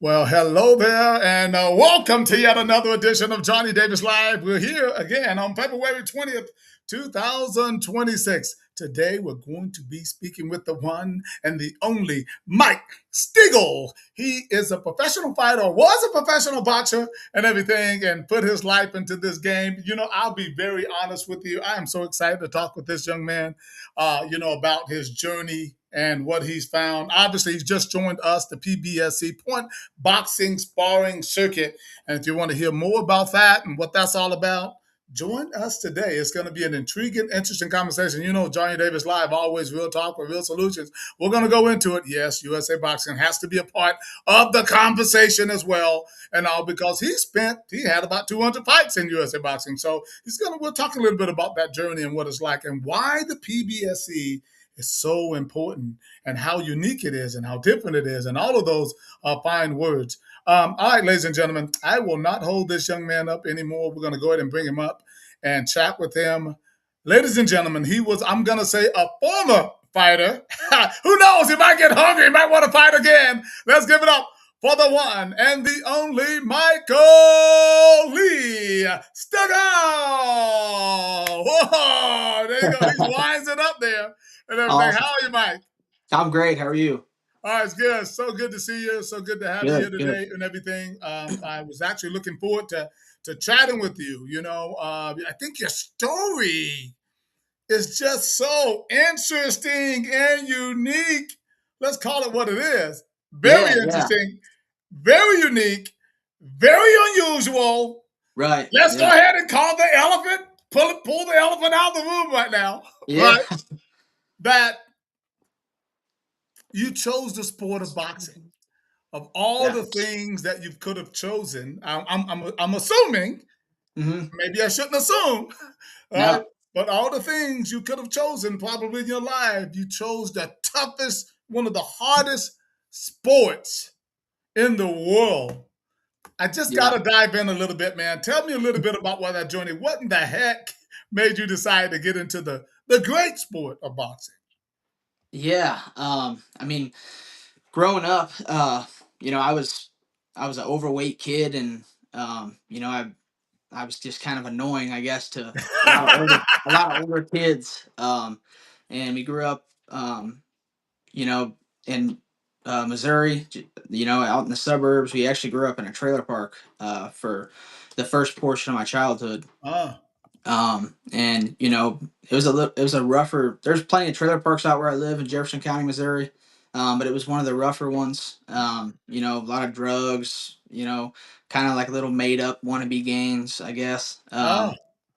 Well, hello there, and welcome to yet another edition of Johnny Davis Live. We're here again on February 20th, 2026. Today, we're going to be speaking with the one and the only Mike Stigl. He is a professional fighter, or was a professional boxer, and everything, and put his life into this game. I'll be very honest with you. I am so excited to talk with this young man, about his journey and what he's found. Obviously, he's just joined us, the PBSC Point Boxing Sparring Circuit. And if you want to hear more about that and what that's all about, join us today. It's going to be an intriguing, interesting conversation. Johnny Davis Live, always real talk with real solutions. We're going to go into it. Yes, USA Boxing has to be a part of the conversation as well. And all because he had about 200 fights in USA Boxing. So we'll talk a little bit about that journey and what it's like and why the PBSC is so important and how unique it is and how different it is and all of those fine words. All right, ladies and gentlemen, I will not hold this young man up anymore. We're going to go ahead and bring him up and chat with him. Ladies and gentlemen, he was, I'm going to say, a former fighter. Who knows? He might get hungry. He might want to fight again. Let's give it up for the one and the only Michael Lee Stigl. Whoa, there you go. He's winds it up there and everything. Awesome. How are you, Mike? I'm great. How are you? All right, it's good. So good to see you. So good to have you here Good, good. today and everything. I was actually looking forward to chatting with you. I think your story is just so interesting and unique. Let's call it what it is. Very Yeah, yeah. interesting, very unique, very unusual. Right. Let's go Yeah. ahead and call the elephant. Pull the elephant out of the room right now. Yeah. Right? That you chose the sport of boxing. Of all Yeah. the things that you could have chosen, I'm assuming, Hmm. maybe I shouldn't assume, No. but all the things you could have chosen probably in your life, you chose the toughest, one of the hardest sports in the world. I just got Yeah. to dive in a little bit, man. Tell me a little bit about what that journey, what in the heck made you decide to get into the great sport of boxing? Yeah. I mean, growing up, I was an overweight kid, and I was just kind of annoying, I guess, to a lot of older kids. And we grew up, you know, in Missouri, out in the suburbs. We actually grew up in a trailer park for the first portion of my childhood. Ah, And it was a rougher. There's plenty of trailer parks out where I live in Jefferson County, Missouri, but it was one of the rougher ones. A lot of drugs. Kind of like little made up wannabe gangs, I guess. ah,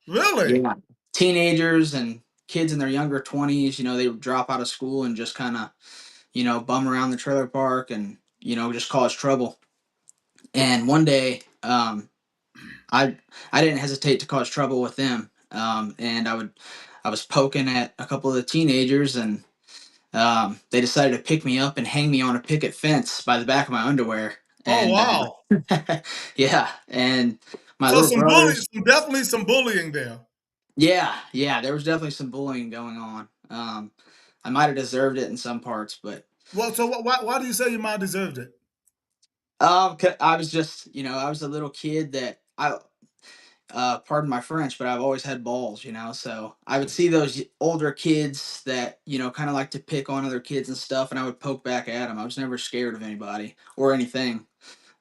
really? Yeah, teenagers and kids in their younger 20s. They would drop out of school and just kind of bum around the trailer park and just cause trouble. And one day, I I didn't hesitate to cause trouble with them. And I was poking at a couple of the teenagers, and they decided to pick me up and hang me on a picket fence by the back of my underwear. Oh, And wow. yeah, and my So little brothers. definitely some bullying there. Yeah, yeah, there was definitely some bullying going on. I might have deserved it in some parts, but Well, so why do you say you might have deserved it? I was just, I was a little kid that pardon my French, but I've always had balls, so I would see those older kids that, kind of like to pick on other kids and stuff, and I would poke back at them. I was never scared of anybody or anything.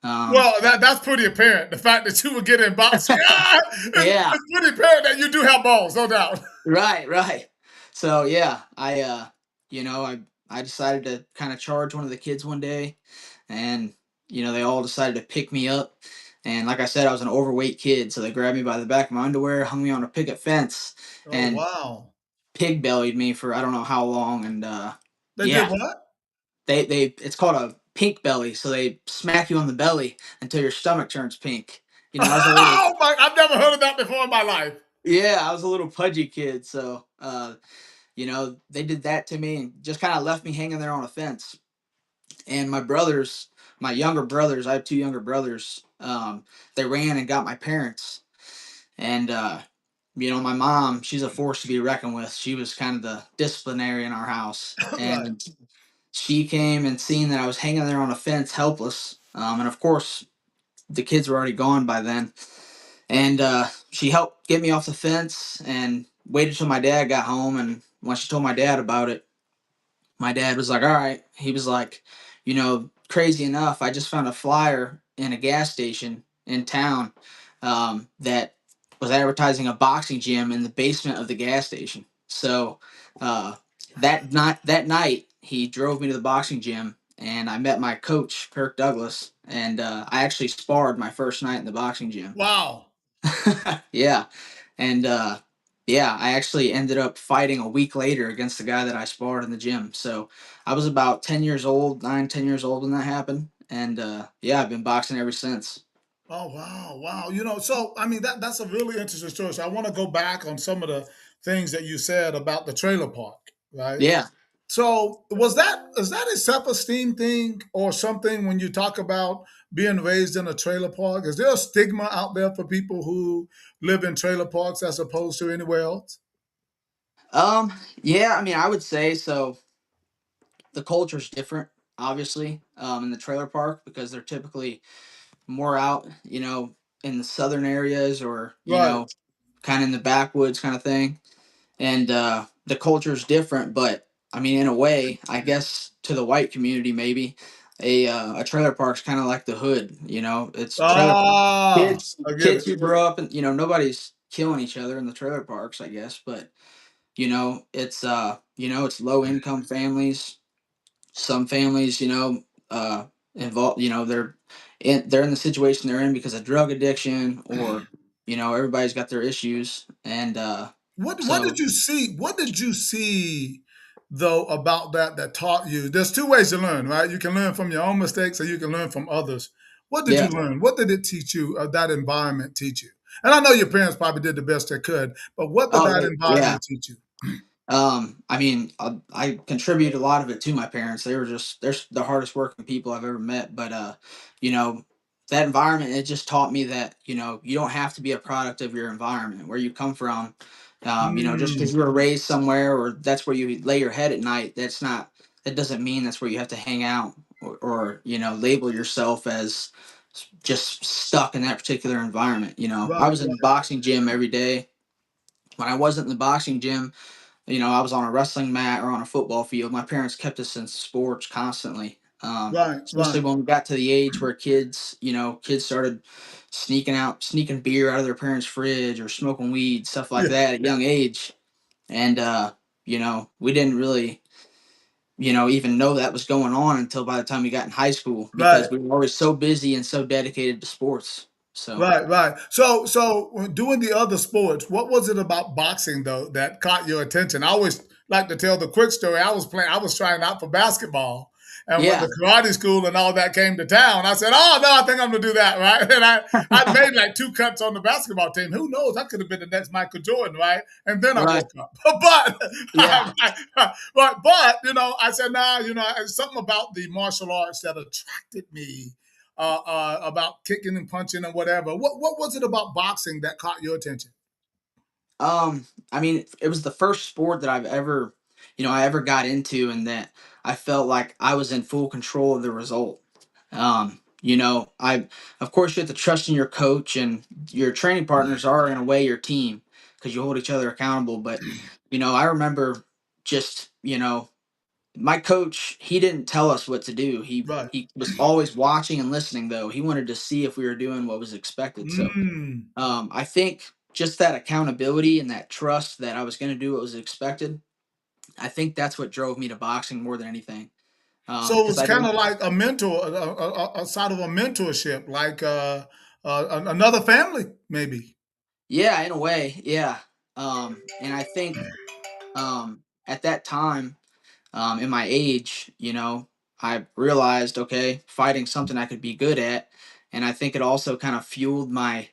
Um, Well, that's pretty apparent. The fact that you were getting boxing, yeah, it's pretty apparent that you do have balls, no doubt. right, right. So yeah, I decided to kind of charge one of the kids one day, and they all decided to pick me up. And like I said, I was an overweight kid, so they grabbed me by the back of my underwear, hung me on a picket fence, Oh, and wow. pig bellied me for I don't know how long. And They did yeah, what? they it's called a pink belly, so they smack you on the belly until your stomach turns pink. I was a little Oh my! I've never heard of that before in my life. yeah, I was a little pudgy kid, so they did that to me and just kind of left me hanging there on a fence. And my younger brothers, I have two younger brothers. They ran and got my parents, and my mom, she's a force to be reckoned with. She was kind of the disciplinary in our house, Right. and she came and seen that I was hanging there on a fence, helpless. And of course, the kids were already gone by then. And she helped get me off the fence and waited till my dad got home. And when she told my dad about it, my dad was like, all right. He was like, crazy enough, I just found a flyer in a gas station in town that was advertising a boxing gym in the basement of the gas station. So uh, that night, he drove me to the boxing gym and I met my coach, Kirk Douglas. And I actually sparred my first night in the boxing gym. Wow. Yeah. And yeah, I actually ended up fighting a week later against the guy that I sparred in the gym. So I was about 10 years old, 9, 10 years old when that happened. And yeah, I've been boxing ever since. Oh wow, wow. So I mean that's a really interesting story. So I want to go back on some of the things that you said about the trailer park, right? Yeah. So is that a self-esteem thing or something when you talk about being raised in a trailer park? Is there a stigma out there for people who live in trailer parks as opposed to anywhere else? Yeah, I mean, I would say so. The culture's different, obviously, in the trailer park because they're typically more out, in the southern areas or, Right. kind of in the backwoods kind of thing. And the culture is different. But I mean, in a way, I guess to the white community, maybe a trailer park's kind of like the hood. It's trailer Ah, kids I get kids it. who grow up and nobody's killing each other in the trailer parks, I guess. But it's low income families. Some families, involved. They're in the situation they're in because of drug addiction or everybody's got their issues and What so did you see? What did you see though about that taught you? There's two ways to learn, right? You can learn from your own mistakes, or you can learn from others. What did you yeah. learn? What did it teach you? That environment teach you? And I know your parents probably did the best they could, but what did Oh, that yeah. environment teach you? I mean, I contribute a lot of it to my parents. They're the hardest working people I've ever met. But you know, that environment, it just taught me that you don't have to be a product of your environment, where you come from. Just Mm, because you were raised somewhere or that's where you lay your head at night, that doesn't mean that's where you have to hang out or label yourself as just stuck in that particular environment. I right, was in the boxing gym every day. When I wasn't in the boxing gym, I was on a wrestling mat or on a football field. My parents kept us in sports constantly. right, Especially right. when we got to the age where kids started sneaking beer out of their parents' fridge or smoking weed, stuff like Yeah, that at a young age. And, we didn't really, even know that was going on until by the time we got in high school because right. we were always so busy and so dedicated to sports. So, Right, right. So when doing the other sports, what was it about boxing though that caught your attention? I always like to tell the quick story. I was trying out for basketball, and when yeah. the karate school and all that came to town, I said, "Oh no, I think I'm gonna do that." Right, and I made like two cuts on the basketball team. Who knows? I could have been the next Michael Jordan, right? And then I Right. woke up, but Yeah. I said, "Nah, something about the martial arts that attracted me." About kicking and punching and whatever. What was it about boxing that caught your attention? I mean, it was the first sport that I ever got into, and that I felt like I was in full control of the result. Of course, you have to trust in your coach, and your training partners are in a way your team because you hold each other accountable. But, I remember just, my coach, he didn't tell us what to do. He, Right. he was always watching and listening, though. He wanted to see if we were doing what was expected. So, Mm. I think just that accountability and that trust that I was going to do what was expected, I think that's what drove me to boxing more than anything. So it Because was I kind didn't, of like a mentor, a sort of a mentorship, like another family, maybe. yeah, in a way, yeah. And I think at that time, in my age, I realized, okay, fighting something I could be good at, and I think it also kind of fueled my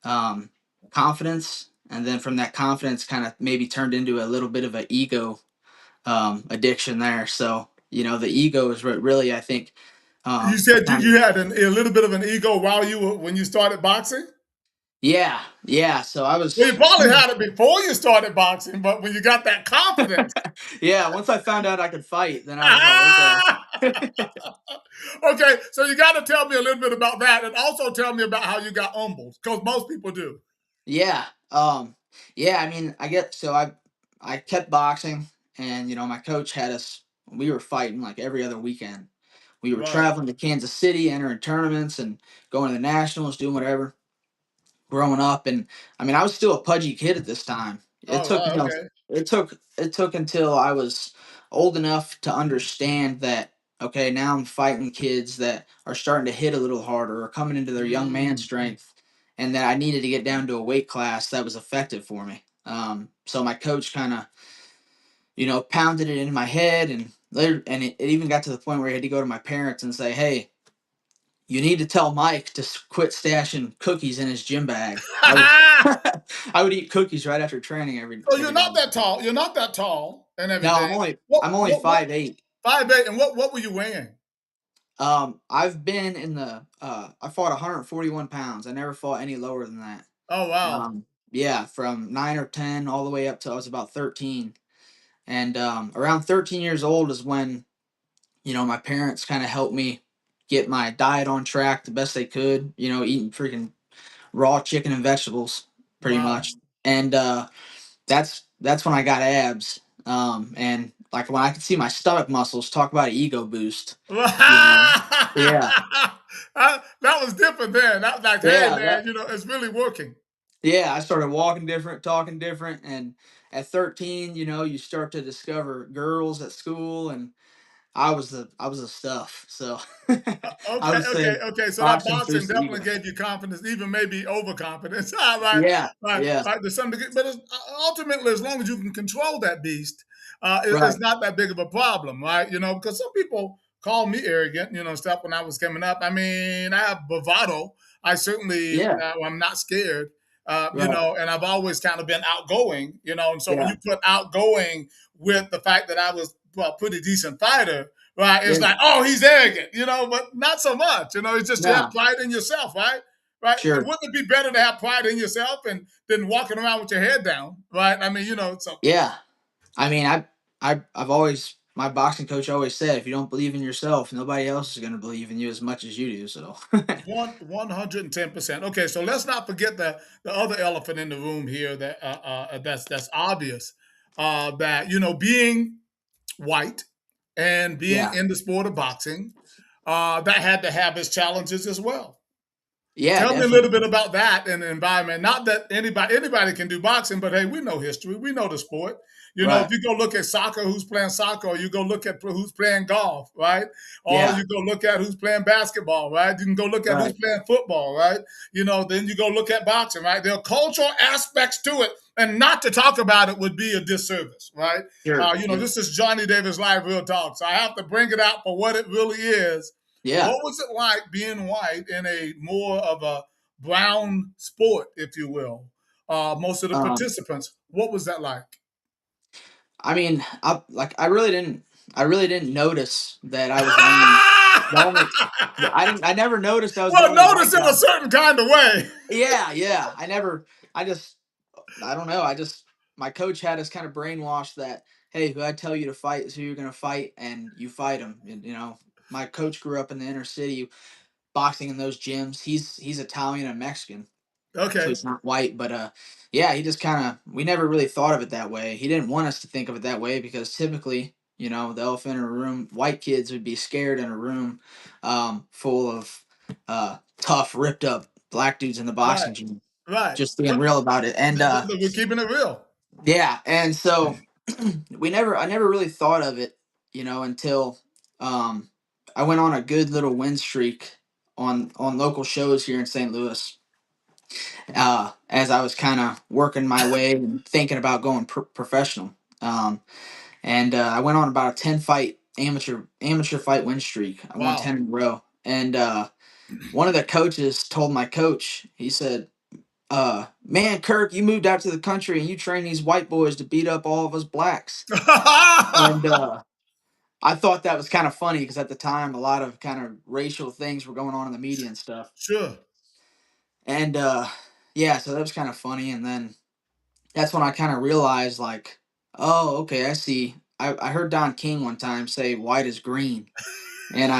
um, confidence, and then from that confidence, kind of maybe turned into a little bit of an ego addiction there. So the ego is what really I think You said you, kind you of had a little bit of an ego while you were when you started boxing. Yeah, yeah. So I Well, you was, probably had it before you started boxing, but when you got that confidence. yeah. Once I found out I could fight, then I was like, okay. Okay, so you got to tell me a little bit about that, and also tell me about how you got humbled, because most people do. Yeah. Yeah, I mean, I get so I kept boxing, and my coach had us, we were fighting like every other weekend. We were Right. traveling to Kansas City, entering tournaments and going to the nationals, doing whatever growing up. And I mean, I was still a pudgy kid at this time. It Oh, took, right. Okay. it took until I was old enough to understand that, okay, now I'm fighting kids that are starting to hit a little harder or coming into their young man Mm. strength, and that I needed to get down to a weight class that was effective for me. So my coach kind of, pounded it in my head, and later, and it even got to the point where he had to go to my parents and say, "Hey, you need to tell Mike to quit stashing cookies in his gym bag." I would I would eat cookies right after training every So you're every day. not that tall. You're not that tall and No, I'm everything. only What I'm only what what 5'8". 5'8", and what were you weighing? I've been in the I fought 141 pounds. I never fought any lower than that. Oh, wow. Yeah, from 9 or 10 all the way up to I was about 13. And around 13 years old is when, my parents kind of helped me get my diet on track the best they could, eating freaking raw chicken and vegetables pretty Wow. much. And that's when I got abs. And like when I could see my stomach muscles, talk about an ego boost. You know. Yeah. That was different then. That was like, hey Yeah, man, it's really working. yeah, I started walking different, talking different, and at 13, you start to discover girls at school, and I was the stuff. So I Okay, would okay, say okay. So that boxing boxing boosts the definitely ego. gave you confidence, even maybe overconfidence. Right, Yeah, right, yeah, right. To some degree, but ultimately, as long as you can control that beast, it's right, not that big of a problem, right? Because some people call me arrogant, stuff when I was coming up. I mean, I have bravado. I certainly, yeah, I'm not scared. right, And I've always kind of been outgoing, and so when yeah, you put outgoing with the fact that I was, well, a pretty decent fighter, right? It's yeah, like, oh, he's arrogant, but not so much. It's just you have no, pride in yourself, right? Right? sure, Wouldn't it be better to have pride in yourself and than walking around with your head down, right? I mean, so yeah. I mean, I've always my boxing coach always said, if you don't believe in yourself, nobody else is going to believe in you as much as you do. So, 110%. Okay, so let's not forget the other elephant in the room here that's obvious. That being white and being yeah, in the sport of boxing, that had to have its challenges as well. yeah, Tell me a little definitely, bit about that and the environment. Not that anybody can do boxing, but hey, we know history. We know the sport. If right, you go look at soccer, who's playing soccer, or you go look at who's playing golf, right? Or yeah, you go look at who's playing basketball, right? You can go look at who's right, playing football, right? Then you go look at boxing, right? There are cultural aspects to it, and not to talk about it would be a disservice, right? sure, yeah, This is Johnny Davis Live Real Talk, so I have to bring it out for what it really is. yeah. What was it like being white in a more of a brown sport, if you will? Most of the Um, participants, what was that like? I mean, I really didn't notice that I was the only, I never noticed I was the Well, only notice white in a guy. certain kind of way. Yeah, yeah. I just, I don't know. My coach had us kind of brainwashed that, hey, who I tell you to fight is who you're going to fight, and you fight them. My coach grew up in the inner city boxing in those gyms. He's Italian and Mexican, so Okay, he's not white. But yeah, he just kind of, we never really thought of it that way. He didn't want us to think of it that way because typically, the elephant in a room, white kids would be scared in a room full of tough, ripped up black dudes in the right, boxing gym, right. just being real about it. And We're keeping it real. yeah, and so I never really thought of it, until um I went on a good little win streak on local shows here in St. Louis. As I was kind of working my way and thinking about going professional. And I went on about a 10 fight amateur fight win streak. I won Wow. 10 in a row. And one of the coaches told my coach, he said, man, Kirk, you moved out to the country and you train these white boys to beat up all of us blacks. And I thought that was kind of funny because at the time, a lot of kind of racial things were going on in the media and stuff. Sure. And yeah, so that was kind of funny. And then that's when I kind of realized, like, oh, okay, I see. I heard Don King one time say white is green, and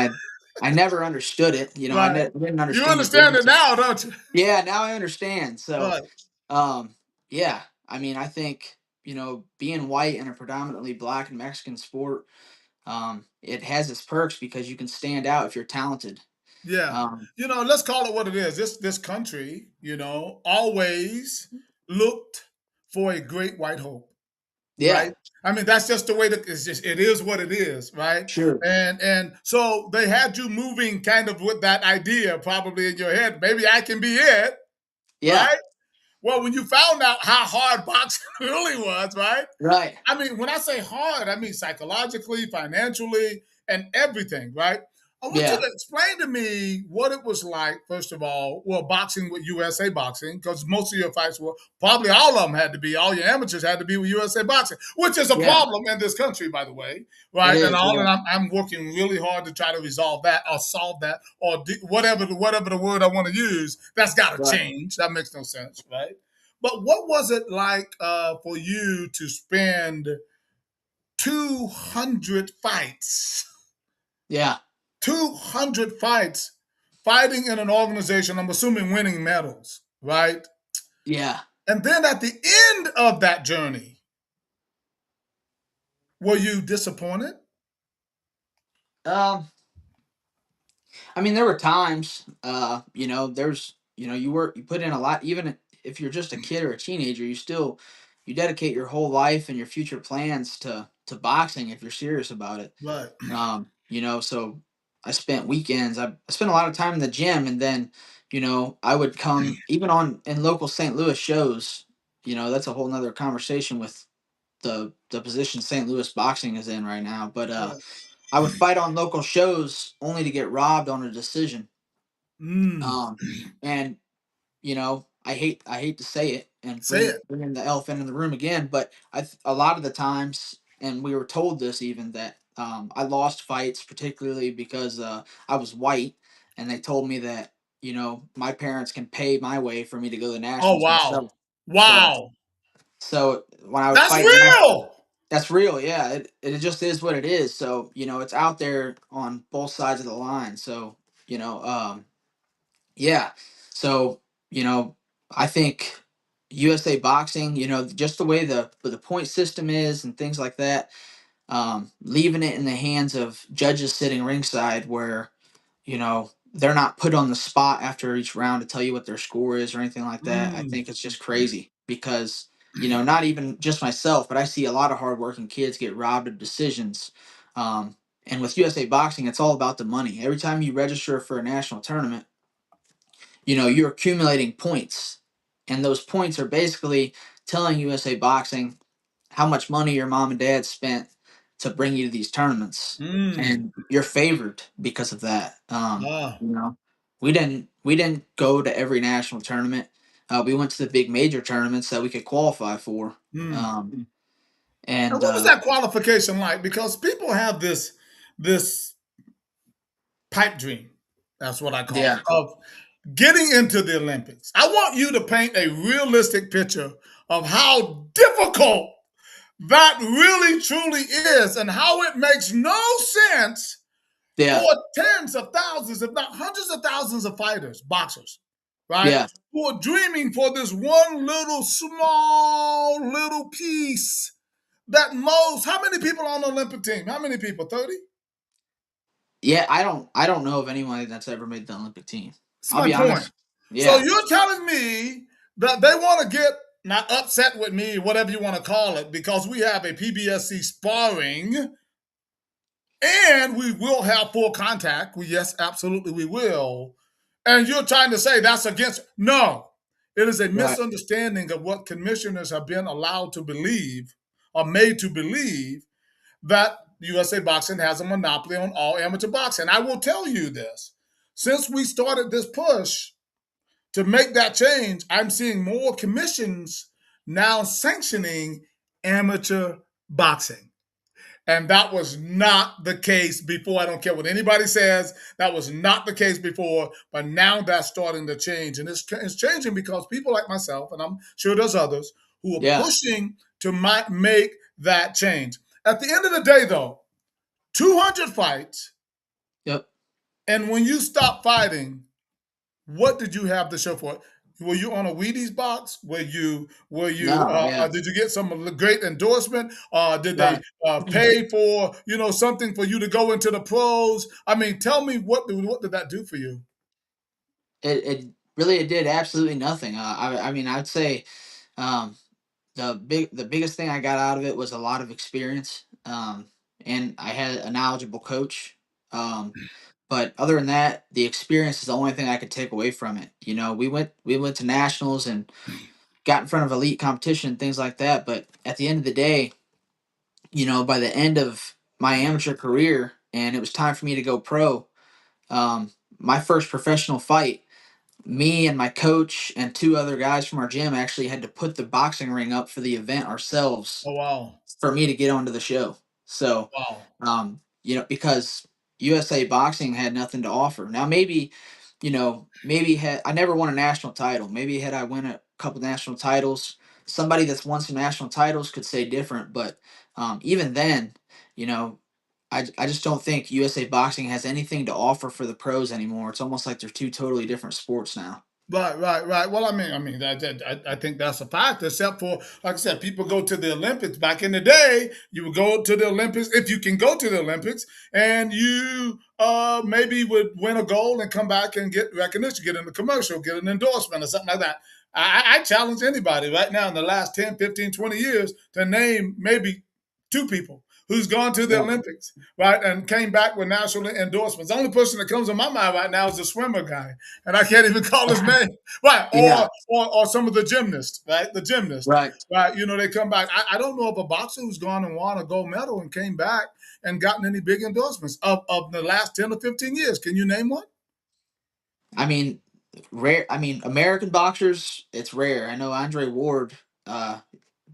I never understood it. You know, Right. didn't You understand the understand it difference. now, don't you? Yeah, now I understand. So, Right. um, yeah, I mean, I think, being white in a predominantly black and Mexican sport, it has its perks because you can stand out if you're talented. Yeah. Um, Let's call it what it is. This country, always looked for a great white hope, yeah, right? I mean, that's just the way that it is what it is, right? sure. And so they had you moving kind of with that idea probably in your head. Maybe I can be it, Yeah, right? Well, when you found out how hard boxing really was, right? right. I mean, when I say hard, I mean psychologically, financially, and everything, right? I want you Yeah, to explain to me what it was like, first of all, well, boxing with USA Boxing, because most of your fights were probably all of them had to be, all your amateurs had to be with USA Boxing, which is a yeah, problem in this country, by the way, it right? And is. all, Yeah, and I'm working really hard to try to resolve that or solve that or whatever the word I want to use. That's got to right. change. That makes no sense, right? But what was it like for you to spend 200 fights, Yeah, 200 fights fighting in an organization, I'm assuming winning medals, right? yeah. And then at the end of that journey, were you disappointed? Um, I mean, there were times, you put in a lot, even if you're just a kid or a teenager, you dedicate your whole life and your future plans to boxing if you're serious about it. Right. So I spent weekends, I spent a lot of time in the gym, and then, I would come even on in local St. Louis shows. That's a whole nother conversation with the position St. Louis boxing is in right now. But Right. I would fight on local shows only to get robbed on a decision. Mm. Um, and I hate to say it and Say it. bring in the elephant in the room again, but a lot of the times, and we were told this even, that I lost fights particularly because I was white, and they told me that my parents can pay my way for me to go to Oh, nationals wow. myself. So Wow. when I would That's fight real. that's real, yeah. It just is what it is. So it's out there on both sides of the line. So you know, yeah. So, you know, I think USA Boxing, just the way the point system is and things like that, leaving it in the hands of judges sitting ringside where, they're not put on the spot after each round to tell you what their score is or anything like that. I Mm. think it's just crazy because, not even just myself, but I see a lot of hardworking kids get robbed of decisions. And with USA Boxing, it's all about the money. Every time you register for a national tournament, you're accumulating points, and those points are basically telling USA Boxing how much money your mom and dad spent to bring you to these tournaments, Mm. and you're favored because of that. Ah. We didn't go to every national tournament. We went to the big major tournaments that we could qualify for. Mm. um, And and what was that qualification like? Because people have this pipe dream. That's what I call yeah, it, of getting into the Olympics. I want you to paint a realistic picture of how difficult that really truly is and how it makes no sense yeah, for tens of thousands, if not hundreds of thousands of fighters, boxers, right? yeah, Who are dreaming for this one little small little piece that most, how many people on the Olympic team? How many people? 30? yeah. I don't know of anyone that's ever made the Olympic team. That's I'll my be point. honest. So Yeah, you're telling me that they want to get not upset with me, whatever you want to call it, because we have a PBSC sparring and we will have full contact. Yes, absolutely, we will. And you're trying to say that's against. No, it is a right. misunderstanding of what commissioners have been allowed to believe or made to believe that USA Boxing has a monopoly on all amateur boxing. I will tell you this. Since we started this push to make that change, I'm seeing more commissions now sanctioning amateur boxing. And that was not the case before. I don't care what anybody says. That was not the case before, but now that's starting to change. And it's changing because people like myself, and I'm sure there's others, who are Yeah. pushing to make that change. At the end of the day, though, 200 fights, Yep. and when you stop fighting, what did you have to show for it? Were you on a Wheaties box? No. Yeah. Did you get some great endorsement? Did they Right. pay for something for you to go into the pros? I mean, tell me what did that do for you? It really it did absolutely nothing. I mean, I'd say um, the biggest thing I got out of it was a lot of experience, and I had a knowledgeable coach. Um, but other than that, the experience is the only thing I could take away from it. You know, we went to nationals and got in front of elite competition and things like that. But at the end of the day, you know, by the end of my amateur career, and it was time for me to go pro. Um, my first professional fight, me and my coach and two other guys from our gym actually had to put the boxing ring up for the event ourselves Oh wow, for me to get onto the show. So, wow. you know, because USA Boxing had nothing to offer. Now, maybe, you know, maybe had I never won a national title. Maybe had I won a couple national titles, somebody that's won some national titles could say different. But even then, you know, I just don't think USA Boxing has anything to offer for the pros anymore. It's almost like they're two totally different sports now. Right, right, right. Well, I think that's a fact. Except for, like I said, people go to the Olympics. Back in the day, you would go to the Olympics if you can go to the Olympics, and you maybe would win a gold and come back and get recognition, get in the commercial, get an endorsement or something like that. I challenge anybody right now in the last 10, 15, 20 years to name maybe two people who's gone to the Yeah. Olympics, right, and came back with national endorsements. The only person that comes to my mind right now is the swimmer guy, and I can't even call his name, right? Yeah. Or some of the gymnasts, right? The gymnasts, Right. right? You know, they come back. I don't know of a boxer who's gone and won a gold medal and came back and gotten any big endorsements of the last 10 or 15 years. Can you name one? I mean, rare. I mean, American boxers, it's rare. I know Andre Ward, uh,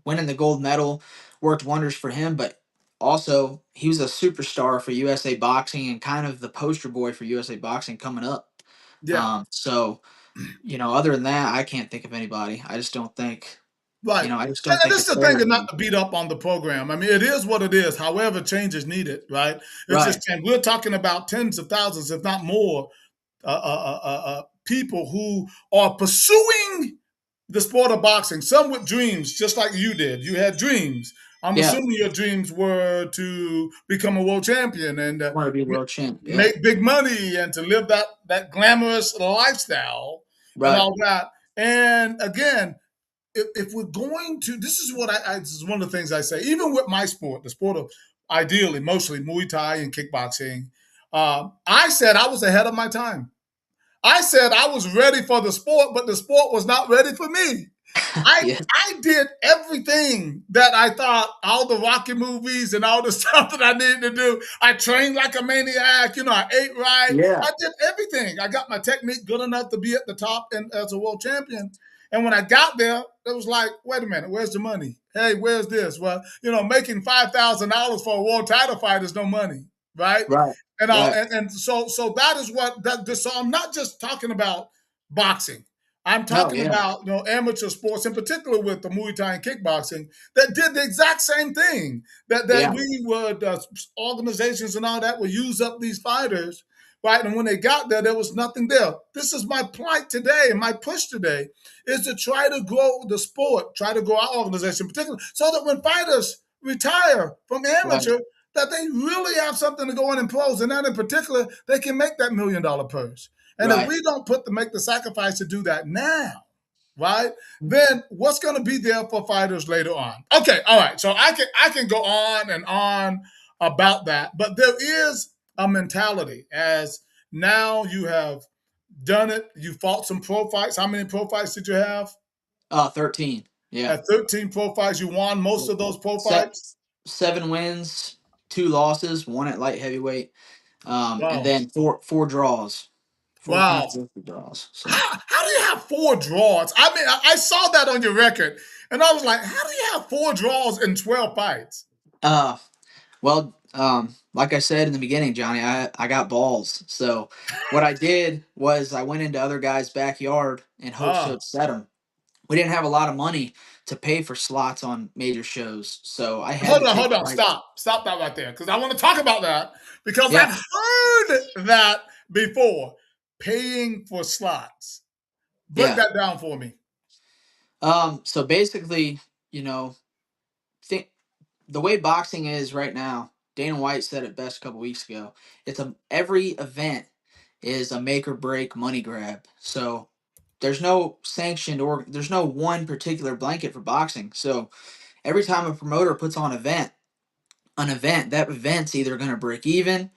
winning the gold medal worked wonders for him, but also he was a superstar for USA Boxing and kind of the poster boy for USA Boxing coming up. Yeah. So you know, other than that, I can't think of anybody. I just don't think, you Right. know, I just don't And think this is it's the there thing, and not anymore. to beat up on the program. I mean, it is what it is. However, change is needed, right? It's just, Right. and we're talking about tens of thousands, if not more, people who are pursuing the sport of boxing, some with dreams, just like you did. You had dreams. I'm Yeah. assuming your dreams were to become a world champion and I want to be world champ. Yeah. make big money and to live that glamorous lifestyle and Right. all that. And again, if we're going to, this is what this is one of the things I say, even with my sport, the sport of ideally, mostly Muay Thai and kickboxing, I said I was ahead of my time. I said I was ready for the sport, but the sport was not ready for me. I Yeah. I did everything that I thought, all the Rocky movies and all the stuff that I needed to do. I trained like a maniac. You know, I ate right. Yeah. I did everything. I got my technique good enough to be at the top and as a world champion. And when I got there, it was like, wait a minute, where's the money? Hey, where's this? Well, making $5,000 for a world title fight is no money, right? Right. And all, Right. and so that is what that. So I'm not just talking about boxing. I'm No. talking Yeah. about amateur sports, in particular with the Muay Thai and kickboxing, that did the exact same thing. That Yeah. we would organizations and all that would use up these fighters, right? And when they got there, there was nothing there. This is my plight today, and my push today is to try to grow the sport, try to grow our organization, particularly, so that when fighters retire from Right. amateur, that they really have something to go in and pros, and that in particular, they can make that $1 million purse. And if Right. we don't make the sacrifice to do that now, right, then what's going to be there for fighters later on? Okay, all right. So I can go on and on about that, but there is a mentality as now you have done it. You fought some pro fights. How many pro fights did you have? 13. Yeah. At 13 pro fights, you won most of those pro Se- fights. 7 wins, 2 losses, one at light heavyweight, and Wow, then four draws, four wow. consecutive draws. So How do you have four draws? I mean, I saw that on your record, and I was like, how do you have four draws in 12 fights? uh Well, like I said in the beginning, Johnny, I got balls. So what I did was I went into other guys' backyard in hopes to Ah, upset them. We didn't have a lot of money to pay for slots on major shows, so I had to take hold on, fights. stop that right there, because I want to talk about that because Yeah, I've heard that before. Paying for slots. Break yeah. that down for me. So basically, you know, think the way boxing is right now. Dana White said it best a couple weeks ago. Every event is a make or break money grab. So there's no sanctioned or there's no one particular blanket for boxing. So every time a promoter puts on that event's either going to break even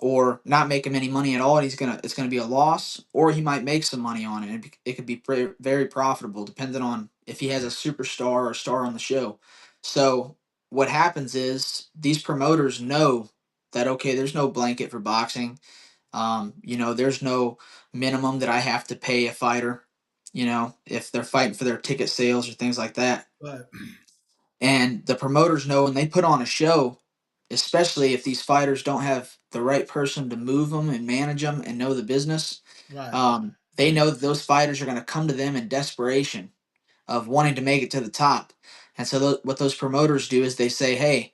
or not make him any money at all, and it's gonna be a loss, or he might make some money on it. It could be very profitable, depending on if he has a superstar or star on the show. So what happens is these promoters know that, okay, there's no blanket for boxing. There's no minimum that I have to pay a fighter. If they're fighting for their ticket sales or things like that. Right, And the promoters know when they put on a show, especially if these fighters don't have the right person to move them and manage them and know the business, right. they know that those fighters are going to come to them in desperation of wanting to make it to the top. And so what those promoters do is they say, hey,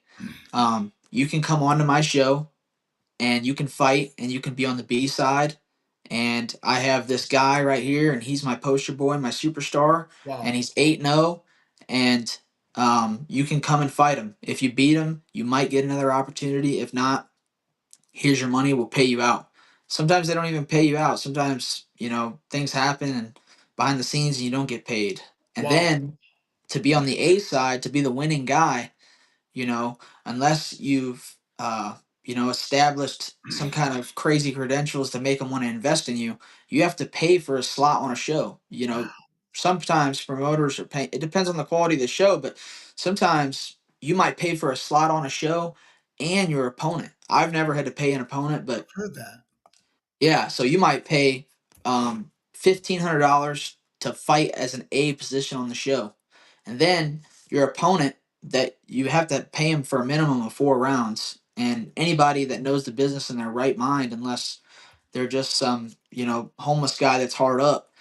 you can come on to my show and you can fight and you can be on the B side. And I have this guy right here, and he's my poster boy, my superstar, and Wow, he's 8-0. And you can come and fight him. If you beat him, you might get another opportunity. If not, here's your money. We'll pay you out. Sometimes they don't even pay you out. Sometimes, things happen and behind the scenes and you don't get paid. And wow. then to be on the A side, to be the winning guy, you know, unless you've established some kind of crazy credentials to make them want to invest in you, you have to pay for a slot on a show. Sometimes promoters are paying. It depends on the quality of the show, but sometimes you might pay for a slot on a show and your opponent. I've never had to pay an opponent, I've but heard that. yeah, so you might pay $1,500 to fight as an A position on the show, and then your opponent that you have to pay him for a minimum of 4 rounds. And anybody that knows the business in their right mind, unless they're just some homeless guy that's hard up,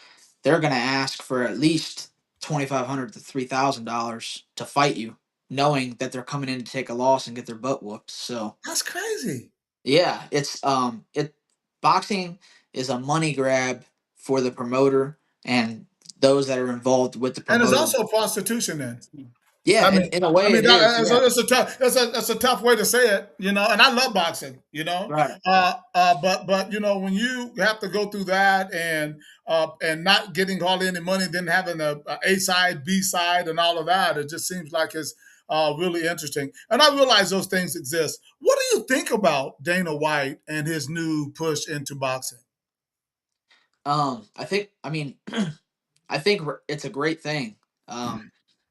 they're gonna ask for at least $2,500 to $3,000 to fight you, knowing that they're coming in to take a loss and get their butt whooped. So That's crazy. yeah, it boxing is a money grab for the promoter and those that are involved with the And it's promoter. also prostitution then. Yeah, I mean, in a way it is. Yeah, it's a tough way to say it, And I love boxing, right. but when you have to go through that and not getting hardly any money, then having a side, B side, and all of that, it just seems like it's really interesting. And I realize those things exist. What do you think about Dana White and his new push into boxing? I think. I mean, I think it's a great thing.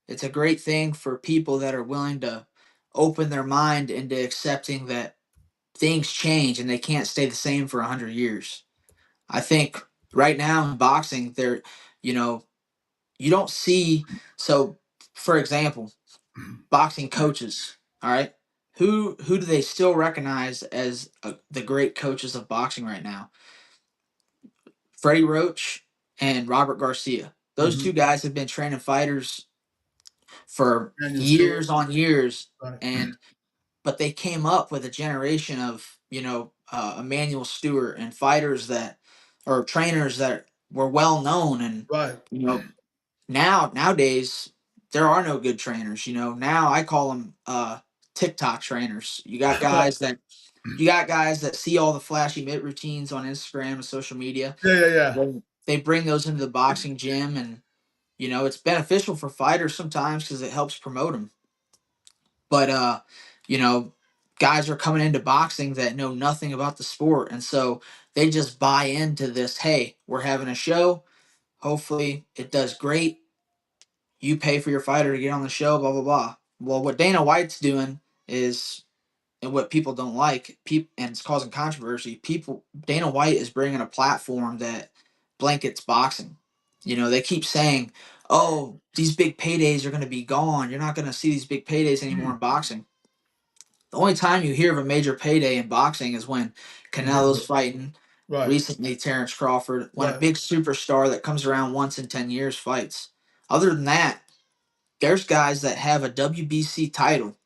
It's a great thing for people that are willing to open their mind into accepting that things change and they can't stay the same for 100 years. I think right now in boxing, you know, you don't see. So, for example, boxing coaches. All right, who do they still recognize as the great coaches of boxing right now? Freddie Roach and Robert Garcia. Those two Mm-hmm. guys have been training fighters for Daniel Stewart, years on years, right? and but they came up with a generation of Emmanuel Stewart and fighters that or trainers that were well known. And Right. you know nowadays there are no good trainers. Now I call them TikTok trainers. Right. You got guys that see all the flashy mitt routines on Instagram and social media. Yeah, yeah, yeah. They bring those into the boxing gym, and it's beneficial for fighters sometimes because it helps promote them. But you know, guys are coming into boxing that know nothing about the sport, and so they just buy into this. Hey, we're having a show. Hopefully, it does great. You pay for your fighter to get on the show. Blah blah blah. Well, what Dana White's doing is, and what people don't like, and it's causing controversy. Dana White is bringing a platform that blankets boxing. They keep saying, "Oh, these big paydays are going to be gone. You're not going to see these big paydays anymore in boxing." The only time you hear of a major payday in boxing is when You get Canelo's hit. fighting, Right. recently Terrence Crawford, when a Right. big superstar that comes around once in 10 years fights. Other than that, there's guys that have a WBC title.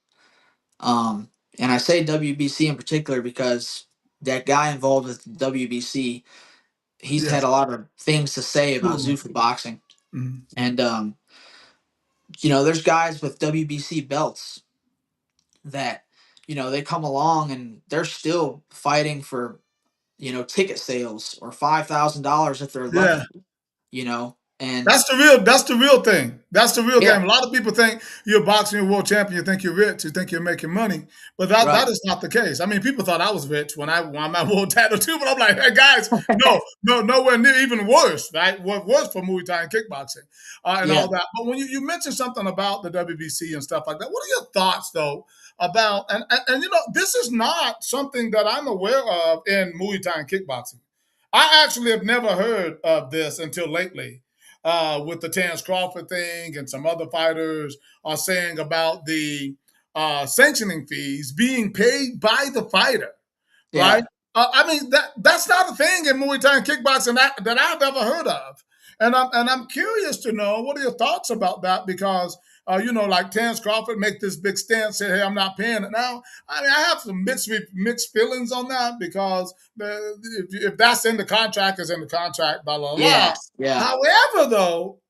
Um, and I say WBC in particular because that guy involved with WBC, he's Yes. had a lot of things to say about Mhm. Zuffa boxing. Mhm. And, there's guys with WBC belts that, they come along and they're still fighting for, ticket sales or $5,000 if they're Yeah. lucky, and That's the real thing. That's the real yeah, game. A lot of people think you're boxing, you're world champion, you think you're rich, you think you're making money. But that right. is not the case. I mean, people thought I was rich when I won my world title too, but I'm like, hey guys, no, no, nowhere near, even worse, right? Worse for Muay Thai and kickboxing and Yeah, all that. But when you mentioned something about the WBC and stuff like that, what are your thoughts though about and this is not something that I'm aware of in Muay Thai and kickboxing. I actually have never heard of this until lately with the Terrence Crawford thing, and some other fighters are saying about the sanctioning fees being paid by the fighter, right? yeah, I mean that's not a thing in Muay Thai and kickboxing that I've ever heard of, and I'm curious to know what are your thoughts about that because like Terrence Crawford make this big stance, say, "Hey, I'm not paying it now." I mean, I have some mixed feelings on that because if that's in the contract, it's in the contract, blah blah blah. yeah, yeah, However, though,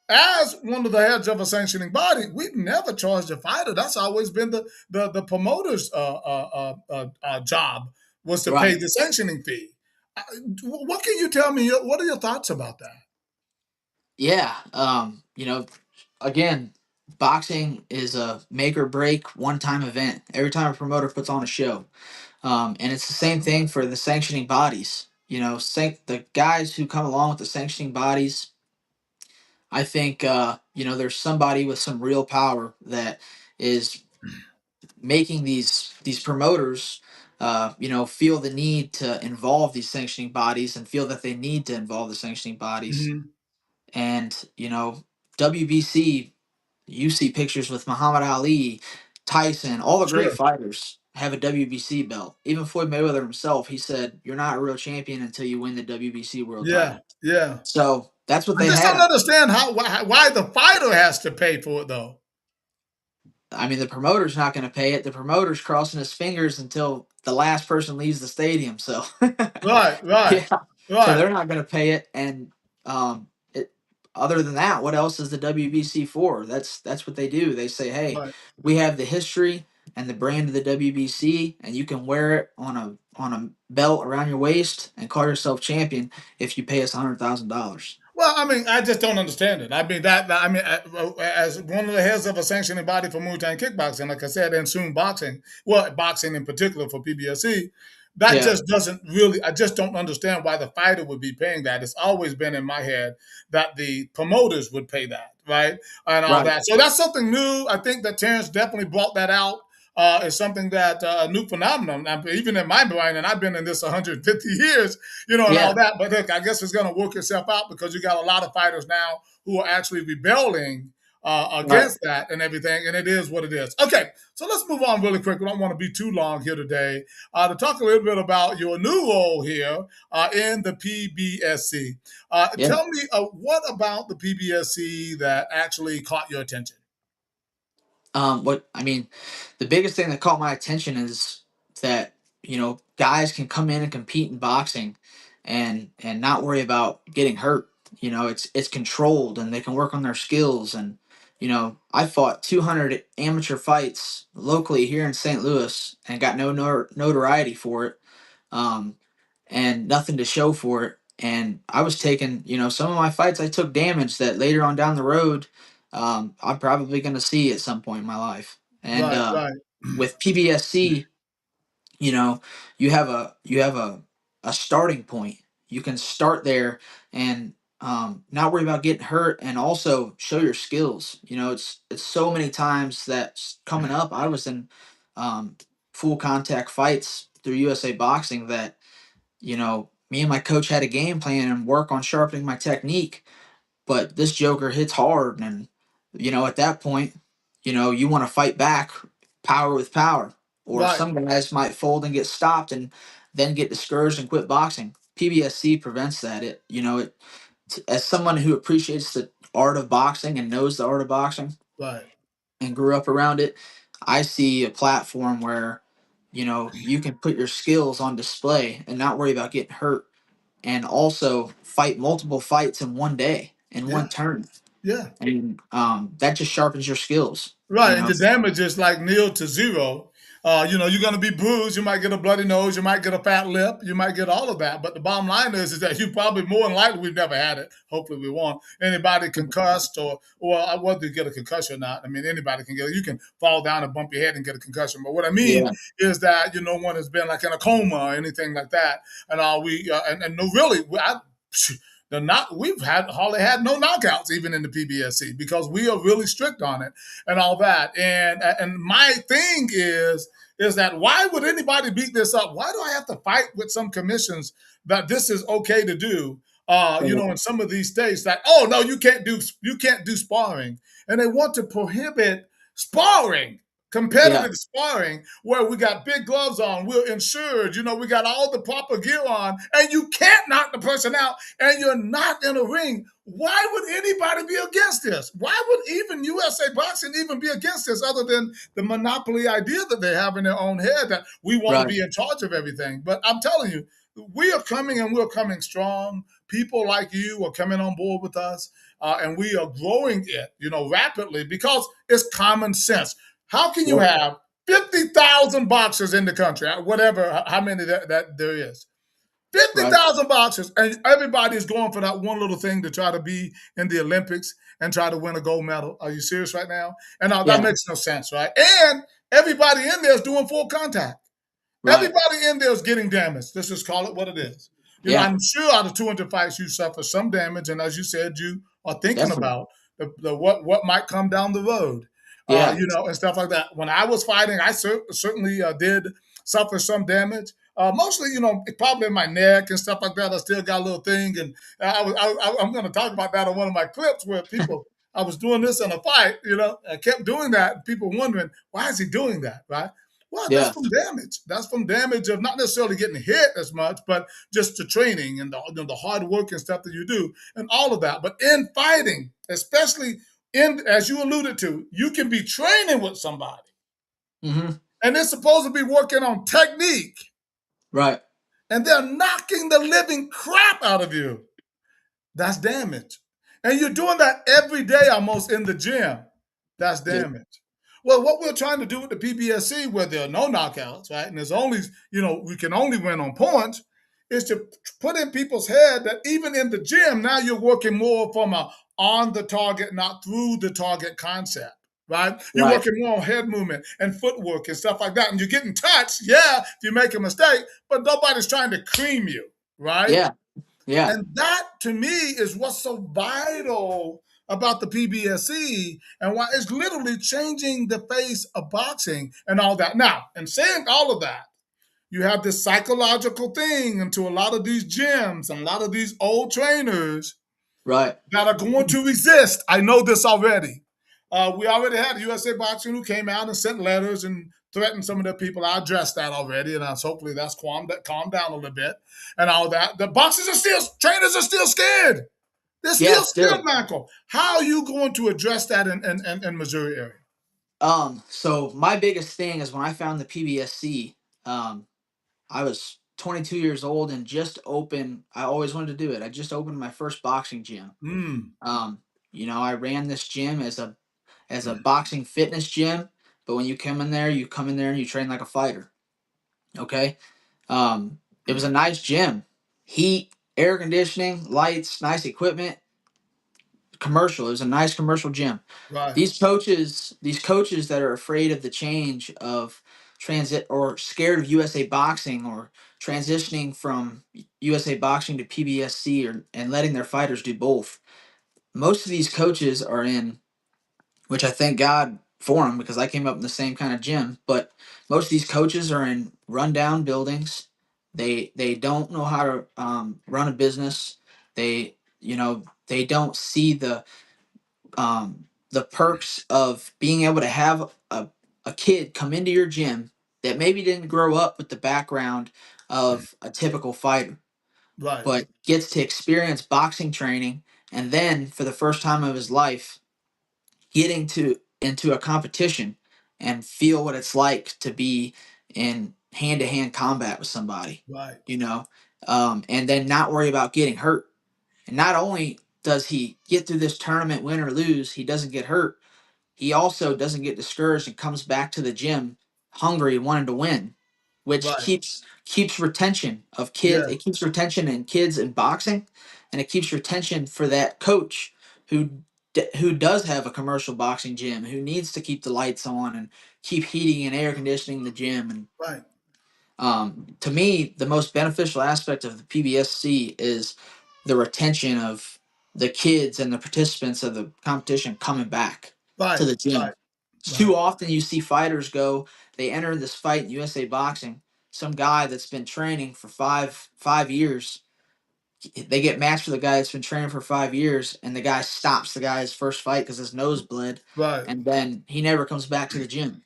as one of the heads of a sanctioning body, we've never charged a fighter. That's always been the promoter's job was to pay right. the sanctioning fee. Uh, what can you tell me? What are your thoughts about that? Yeah. Again, boxing is a make or break one time event. Every time a promoter puts on a show. And it's the same thing for the sanctioning bodies. The guys who come along with the sanctioning bodies, I think, there's somebody with some real power that is making these promoters, feel the need to involve these sanctioning bodies and feel that they need to involve the sanctioning bodies. Hmm. And, WBC, you see pictures with Muhammad Ali, Tyson, all the great Sure. fighters have a WBC belt. Even Floyd Mayweather himself, he said, "You're not a real champion until you win the WBC world Yeah. title." Yeah. So that's what I they just don't have. understand why the fighter has to pay for it though. I mean, the promoter's not going to pay it. The promoter's crossing his fingers until the last person leaves the stadium. So, Right. Right. yeah. So Right. they're not going to pay it. And it. Other than that, what else is the WBC for? That's what they do. They say, "Hey, Right. we have the history and the brand of the WBC, and you can wear it on a belt around your waist and call yourself champion if you pay us $100,000." Well, I mean, I just don't understand it. I mean, as one of the heads of a sanctioning body for Muay Thai kickboxing, like I said, and soon boxing, well, boxing in particular for PBSC, that Yeah. just doesn't really, I just don't understand why the fighter would be paying that. It's always been in my head that the promoters would pay that, right? And all Right. that. So that's something new. I think that Terrence definitely brought that out. Is something that a new phenomenon. Even in my brain, and I've been in this 150 years, and all Yeah. that. But look, I guess it's going to work itself out because you got a lot of fighters now who are actually rebelling Right. against that and everything, and it is what it is. Okay, so let's move on really quick. We don't want to be too long here today to talk a little bit about your new role here in the PBSC. Yeah. Tell me what about the PBSC that actually caught your attention? What I mean, the biggest thing that caught my attention is that guys can come in and compete in boxing, and not worry about getting hurt. It's controlled, and they can work on their skills. And I fought 200 amateur fights locally here in St. Louis and got no notoriety for it. Um, and nothing to show for it. And I was taking, some of my fights, I took damage that later on down the road, I'm probably going to see at some point in my life. And Right, right, with PBSC, you know, you have a starting point. You can start there and not worry about getting hurt, and also show your skills. It's so many times that coming up, I was in um, full contact fights through USA Boxing that me and my coach had a game plan and work on sharpening my technique. But this Joker hits hard, and at that point, you want to fight back, power with power. or Right, some guys might fold and get stopped and then get discouraged and quit boxing. PBSC prevents that. As someone who appreciates the art of boxing and knows the art of boxing right. and grew up around it, I see a platform where you can put your skills on display and not worry about getting hurt, and also fight multiple fights in one day in Yeah, one turn, yeah. and that just sharpens your skills. You Right, and know, your damage is like nil to zero. You're going to be bruised. You might get a bloody nose. You might get a fat lip. You might get all of that. But the bottom line is that you probably more than likely we've never had it. Hopefully, we won't. Anybody concussed or whether you get a concussion or not. I mean, anybody can get it. You can fall down and bump your head and get a concussion. But what I mean yeah, is that one has been like in a coma or anything like that, and all we and no, really, the not we've had hardly had no knockouts even in the PBSC because we are really strict on it and all that. And my thing is that why would anybody beat this up? Why do I have to fight with some commissions that this is okay to do? In some of these states, that oh no, you can't do sparring, and they want to prohibit sparring, yeah, competitive sparring, where we got big gloves on, we're insured, we got all the proper gear on, and you can't knock the person out, and you're not in a ring. Why would anybody be against this? Why would even USA Boxing even be against this other than the monopoly idea that they have in their own head that we want to right, be in charge of everything? But I'm telling you, we are coming and we're coming strong. People like you are coming on board with us, and we are growing it, rapidly because it's common sense. How can you yeah, have 50,000 boxers in the country, whatever, how many that there is? right, 50,000 boxers, and everybody is going for that one little thing to try to be in the Olympics and try to win a gold medal. Are you serious right now? And that yeah, makes no sense, right? And everybody in there is doing full contact. right, Everybody in there is getting damaged. Let's just call it what it is. yeah, I'm sure out of 200 fights, you suffer some damage, and as you said, you are thinking definitely, about the what might come down the road, yeah, and stuff like that. When I was fighting, I certainly did suffer some damage. Mostly, probably in my neck and stuff like that. I still got a little thing, and I'm going to talk about that on one of my clips where people. I was doing this in a fight, I kept doing that, and people wondering why is he doing that, right? Well, that's yeah, from damage. That's from damage of not necessarily getting hit as much, but just the training and the hard work and stuff that you do and all of that. But in fighting, especially as you alluded to, you can be training with somebody hmm, and they're supposed to be working on technique right, and they're knocking the living crap out of you. That's damage. And you're doing that every day almost in the gym. That's yeah, damage. Well, what we're trying to do with the PBSC, where there are no knockouts, right? And there's only, we can only win on points, is to put in people's head that even in the gym, now you're working more from a on the target, not through the target concept, right? You're right, working more on head movement and footwork and stuff like that. And you're getting touched, yeah, if you make a mistake, but nobody's trying to cream you, right? yeah, yeah, And that to me is what's so vital about the PBSC and why it's literally changing the face of boxing and all that. Now, in saying all of that, you have this psychological thing into a lot of these gyms and a lot of these old trainers right, that are going to resist. I know this already. We already had USA Boxing who came out and sent letters and threatened some of their people. I addressed that already, and hopefully that's calmed down a little bit and all that. The boxers are still, trainers are still scared. They're yeah, still scared, still. Michael. How are you going to address that in Missouri area? So my biggest thing is when I found the PBSC, um, I was 22 years old and just opened. I always wanted to do it. I just opened my first boxing gym. Mm, Um, I ran this gym as a boxing fitness gym, but when you come in there, you come in there and you train like a fighter. Okay. It was a nice gym, heat, air conditioning, lights, nice equipment, commercial. It was a nice commercial gym. right, These coaches that are afraid of the change of transit or scared of USA Boxing or transitioning from USA Boxing to PBSC and letting their fighters do both. Most of these coaches are in, which I thank God for them because I came up in the same kind of gym. But most of these coaches are in rundown buildings. They don't know how to run a business. They don't see the perks of being able to have a kid come into your gym that maybe didn't grow up with the background of a typical fighter, Right, but gets to experience boxing training, and then for the first time of his life getting to into a competition and feel what it's like to be in hand-to-hand combat with somebody, right, you know, and then not worry about getting hurt. And not only does he get through this tournament, win or lose, he doesn't get hurt. He also doesn't get discouraged and comes back to the gym hungry and wanting to win, which right. keeps retention of kids. Yeah, It keeps retention in kids in boxing, and it keeps retention for that coach who who does have a commercial boxing gym, who needs to keep the lights on and keep heating and air conditioning the gym. And right, to me, the most beneficial aspect of the PBSC is the retention of the kids and the participants of the competition coming back to right, the gym. right, right, Too often you see fighters go, they enter this fight in USA Boxing, some guy that's been training for five years, they get matched with a guy that's been training for 5 years, and the guy stops the guy's first fight because his nose bled, right, and then he never comes back to the gym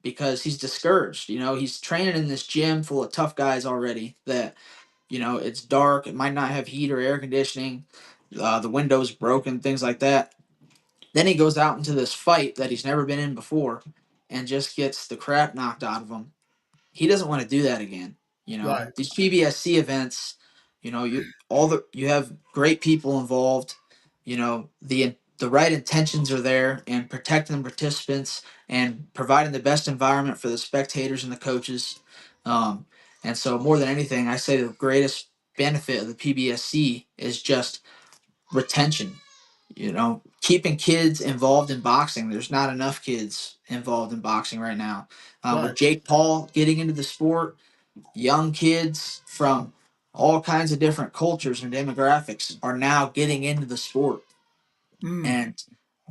because he's discouraged. You know, he's training in this gym full of tough guys already. That it's dark, it might not have heat or air conditioning, the windows broken, things like that. Then he goes out into this fight that he's never been in before, and just gets the crap knocked out of him. He doesn't want to do that again. right, These PBSC events, you have great people involved. The right intentions are there, and protecting the participants and providing the best environment for the spectators and the coaches. Um, and so, more than anything, I say the greatest benefit of the PBSC is just retention. Keeping kids involved in boxing. There's not enough kids involved in boxing right now. With right. Jake Paul getting into the sport, young kids from all kinds of different cultures and demographics are now getting into the sport, Mm, and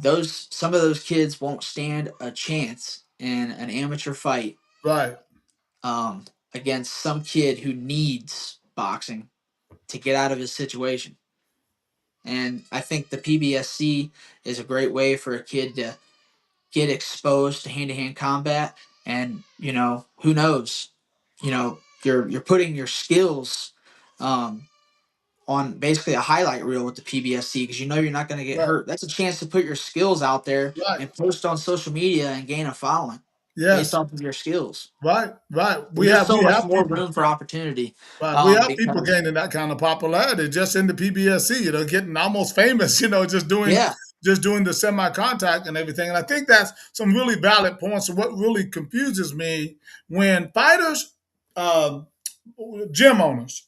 those some of those kids won't stand a chance in an amateur fight right, um, against some kid who needs boxing to get out of his situation. And I think the PBSC is a great way for a kid to get exposed to hand-to-hand combat. And who knows, you're putting your skills um, on basically a highlight reel with the PBSC, because you're not going to get right. hurt. That's a chance to put your skills out there Right. and post on social media and gain a following based Yes. off of your skills. Right. Right. There's We just have so we much have more people. room for opportunity, Right. We have people because gaining that kind of popularity just in the PBSC. Getting almost famous. yeah, Just doing the semi-contact and everything. And I think that's some really valid points. And what really confuses me when fighters, um, gym owners,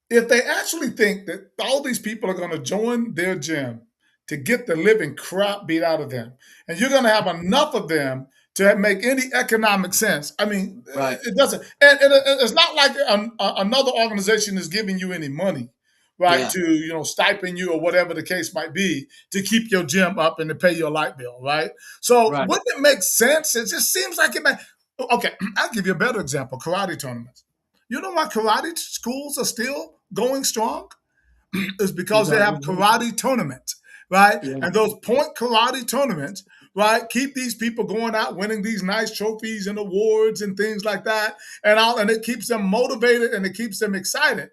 if they actually think that all these people are going to join their gym to get the living crap beat out of them, and you're going to have enough of them to make any economic sense. I mean, right, it doesn't. And it's not like another organization is giving you any money, right? yeah, To stipend you or whatever the case might be to keep your gym up and to pay your light bill, right? So right, wouldn't it make sense? It just seems like it may. Okay, I'll give you a better example: karate tournaments. You know why karate schools are still going strong? Is because they have karate tournaments, right? yeah, And those point karate tournaments, right, keep these people going out winning these nice trophies and awards and things like that, and it keeps them motivated and it keeps them excited.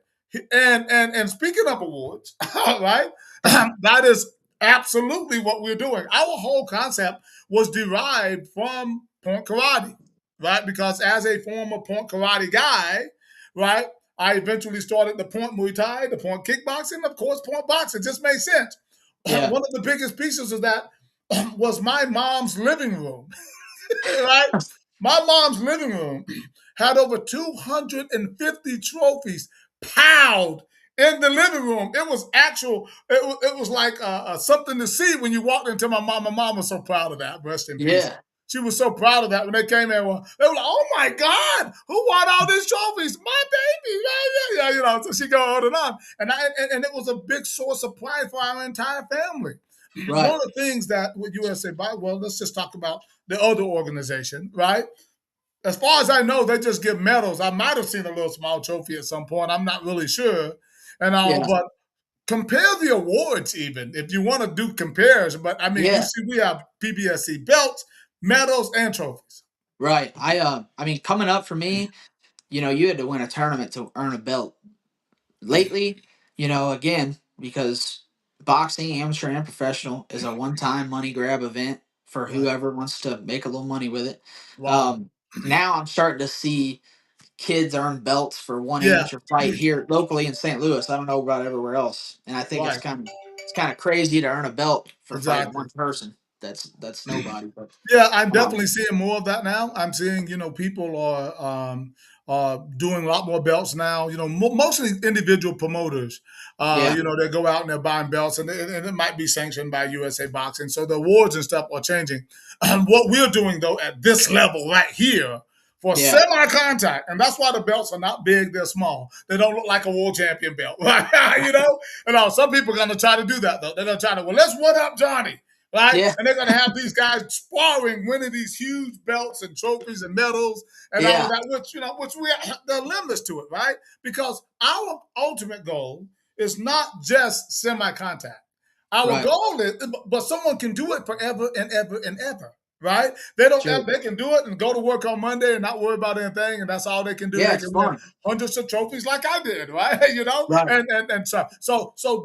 And speaking of awards, right, that is absolutely what we're doing. Our whole concept was derived from point karate, right? Because as a former point karate guy, right, I eventually started the point Muay Thai, the point kickboxing, of course, point boxing. Just made sense. yeah, One of the biggest pieces of that was my mom's living room, right? My mom's living room had over 250 trophies piled in the living room. It was actual. It was like something to see when you walked into my mom. My mom was so proud of that. Rest in peace. yeah, She was so proud of that when they came in. Well, they were like, "Oh my God, who won all these trophies? My baby!" Yeah, So she go on and on, and it was a big source of pride for our entire family. One right, of the things that with USA, well, let's just talk about the other organization, right? As far as I know, they just give medals. I might have seen a little small trophy at some point. I'm not really sure, and all, yeah, but compare the awards even if you want to do comparison. But I mean, you yeah, see, we have PBSC belts, medals, and trophies. Right. I mean, coming up for me, you had to win a tournament to earn a belt. Lately, again, because boxing, amateur and professional, is a one-time money grab event for Right. whoever wants to make a little money with it. Wow. Um, Now I'm starting to see kids earn belts for one Yeah. amateur fight here locally in St. Louis. I don't know about everywhere else, and I think Right. it's kind of crazy to earn a belt for fighting Exactly. one person. That's nobody, but Yeah, I'm um, definitely seeing more of that now. I'm seeing, people are doing a lot more belts now. Mostly individual promoters. yeah, They go out and they're buying belts, and it might be sanctioned by USA Boxing. So the awards and stuff are changing. What we're doing though at this level right here for yeah, semi-contact, and that's why the belts are not big; they're small. They don't look like a world champion belt, some people are going to try to do that though. They're going to try to, well, let's one up Johnny, right? yeah, And they're going to have these guys sparring, winning these huge belts and trophies and medals and all of yeah, that, which there are limits to it, right? Because our ultimate goal is not just semi-contact. Our right, goal is, but someone can do it forever and ever and ever, right? They don't sure, have, they can do it and go to work on Monday and not worry about anything, and that's all they can do. yeah, They it's can win fun, hundreds of trophies like I did, right? right, And so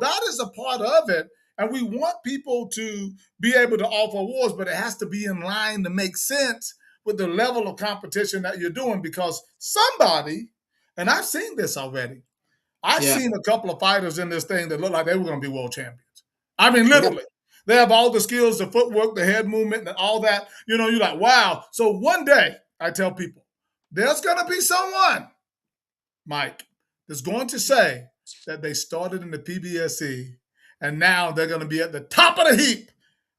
that is a part of it. And we want people to be able to offer awards, but it has to be in line to make sense with the level of competition that you're doing because somebody, and I've seen this already, I've yeah, seen a couple of fighters in this thing that look like they were going to be world champions. I mean, yeah, literally. They have all the skills, the footwork, the head movement, and all that. You're like, wow. So one day, I tell people, there's going to be someone, Mike, that's going to say that they started in the PBSC and now they're going to be at the top of the heap,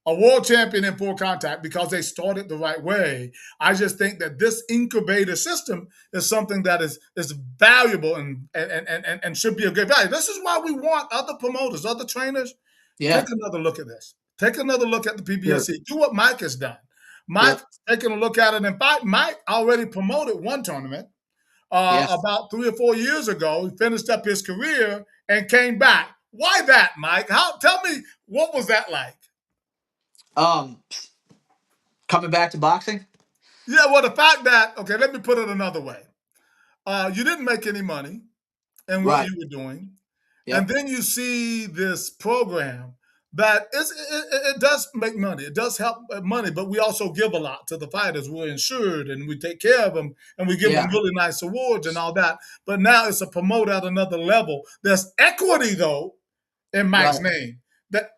a world champion in full contact because they started the right way. I just think that this incubator system is something that is valuable and should be of great value. This is why we want other promoters, other trainers, take yeah, another look at this. Take another look at the sure, PBSC. Do what Mike has done. Mike yep, taking a look at it. In fact, Mike already promoted one tournament yeah. about 3 or 4 years ago. He finished up his career and came back. Why that, Mike? Tell me what was that like? Um, Coming back to boxing, Yeah, well, the fact that, okay, let me put it another way. You didn't make any money in what right, you were doing. And yep, then you see this program that it does make money. It does help money, but we also give a lot to the fighters. We're insured and we take care of them and we give them yeah, really nice awards and all that. But now it's a promote at another level. There's equity, though, in Mike's right, name.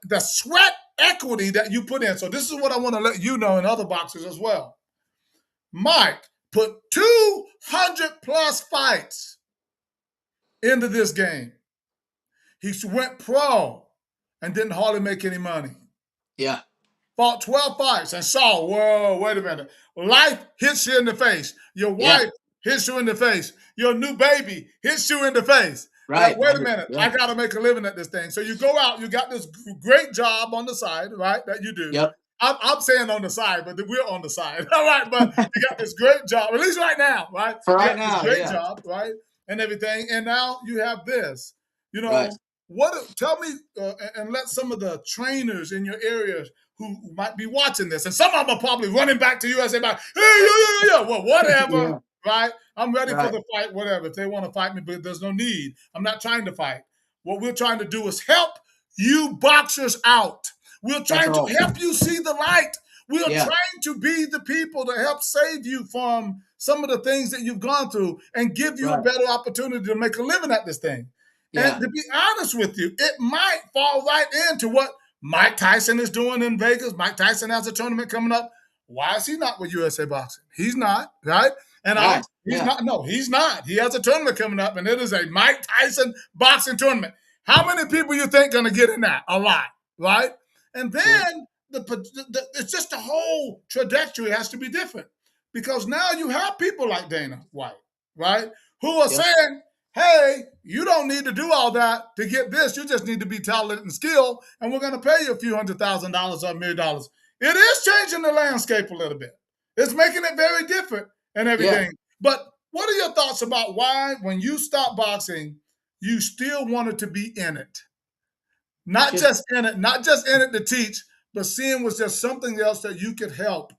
The sweat equity that you put in. So this is what I want to let you know and other boxers as well. Mike put 200 plus fights into this game. He went pro and didn't hardly make any money. yeah, Fought 12 fights and saw, whoa, wait a minute. Life hits you in the face. Your yeah, wife hits you in the face. Your new baby hits you in the face. That, right, wait a minute, yeah, I got to make a living at this thing. So you go out, you got this great job on the side, right, that you do. yep. I'm saying on the side, but we're on the side. All right, but you got this great job, at least right now, right? For You right got this now, great yeah, job, right? And everything. And now you have this. You right, know, tell me and let some of the trainers in your area who might be watching this, and some of them are probably running back to you and say, "Hey, yeah, well, whatever, yeah, right? I'm ready for right, the fight, whatever. If they want to fight me, but there's no need. I'm not trying to fight. What we're trying to do is help you boxers out. We're that's trying to all, help you see the light. We are yeah, trying to be the people to help save you from some of the things that you've gone through and give you a right, better opportunity to make a living at this thing. And yeah, to be honest with you, it might fall right into what Mike Tyson is doing in Vegas. Mike Tyson has a tournament coming up. Why is he not with USA Boxing? He's not, right? And right, he's yeah, not, no, he's not. He has a tournament coming up, and it is a Mike Tyson boxing tournament. How many people you think going to get in that? A lot, right? And sure, then it's just the whole trajectory has to be different because now you have people like Dana White, right, who are yep, saying, hey, you don't need to do all that to get this. You just need to be talented and skilled, and we're going to pay you a few $100,000 or $1 million. It is changing the landscape a little bit. It's making it very different and yeah, everything. But what are your thoughts about why, when you stop boxing, you still wanted to be in it? Not just just in it, not just in it to teach, but seeing was there something else that you could help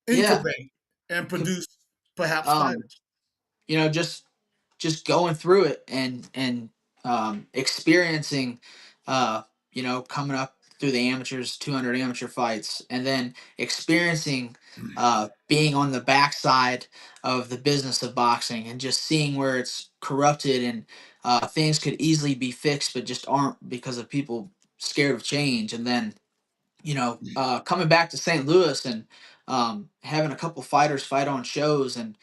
yeah. incubate? and produce perhaps Um, fighters. just going through it and experiencing, uh, coming up through the amateurs, 200 amateur fights, and then experiencing being on the backside of the business of boxing and just seeing where it's corrupted and things could easily be fixed but just aren't because of people scared of change. And then coming back to St. Louis and having a couple fighters fight on shows and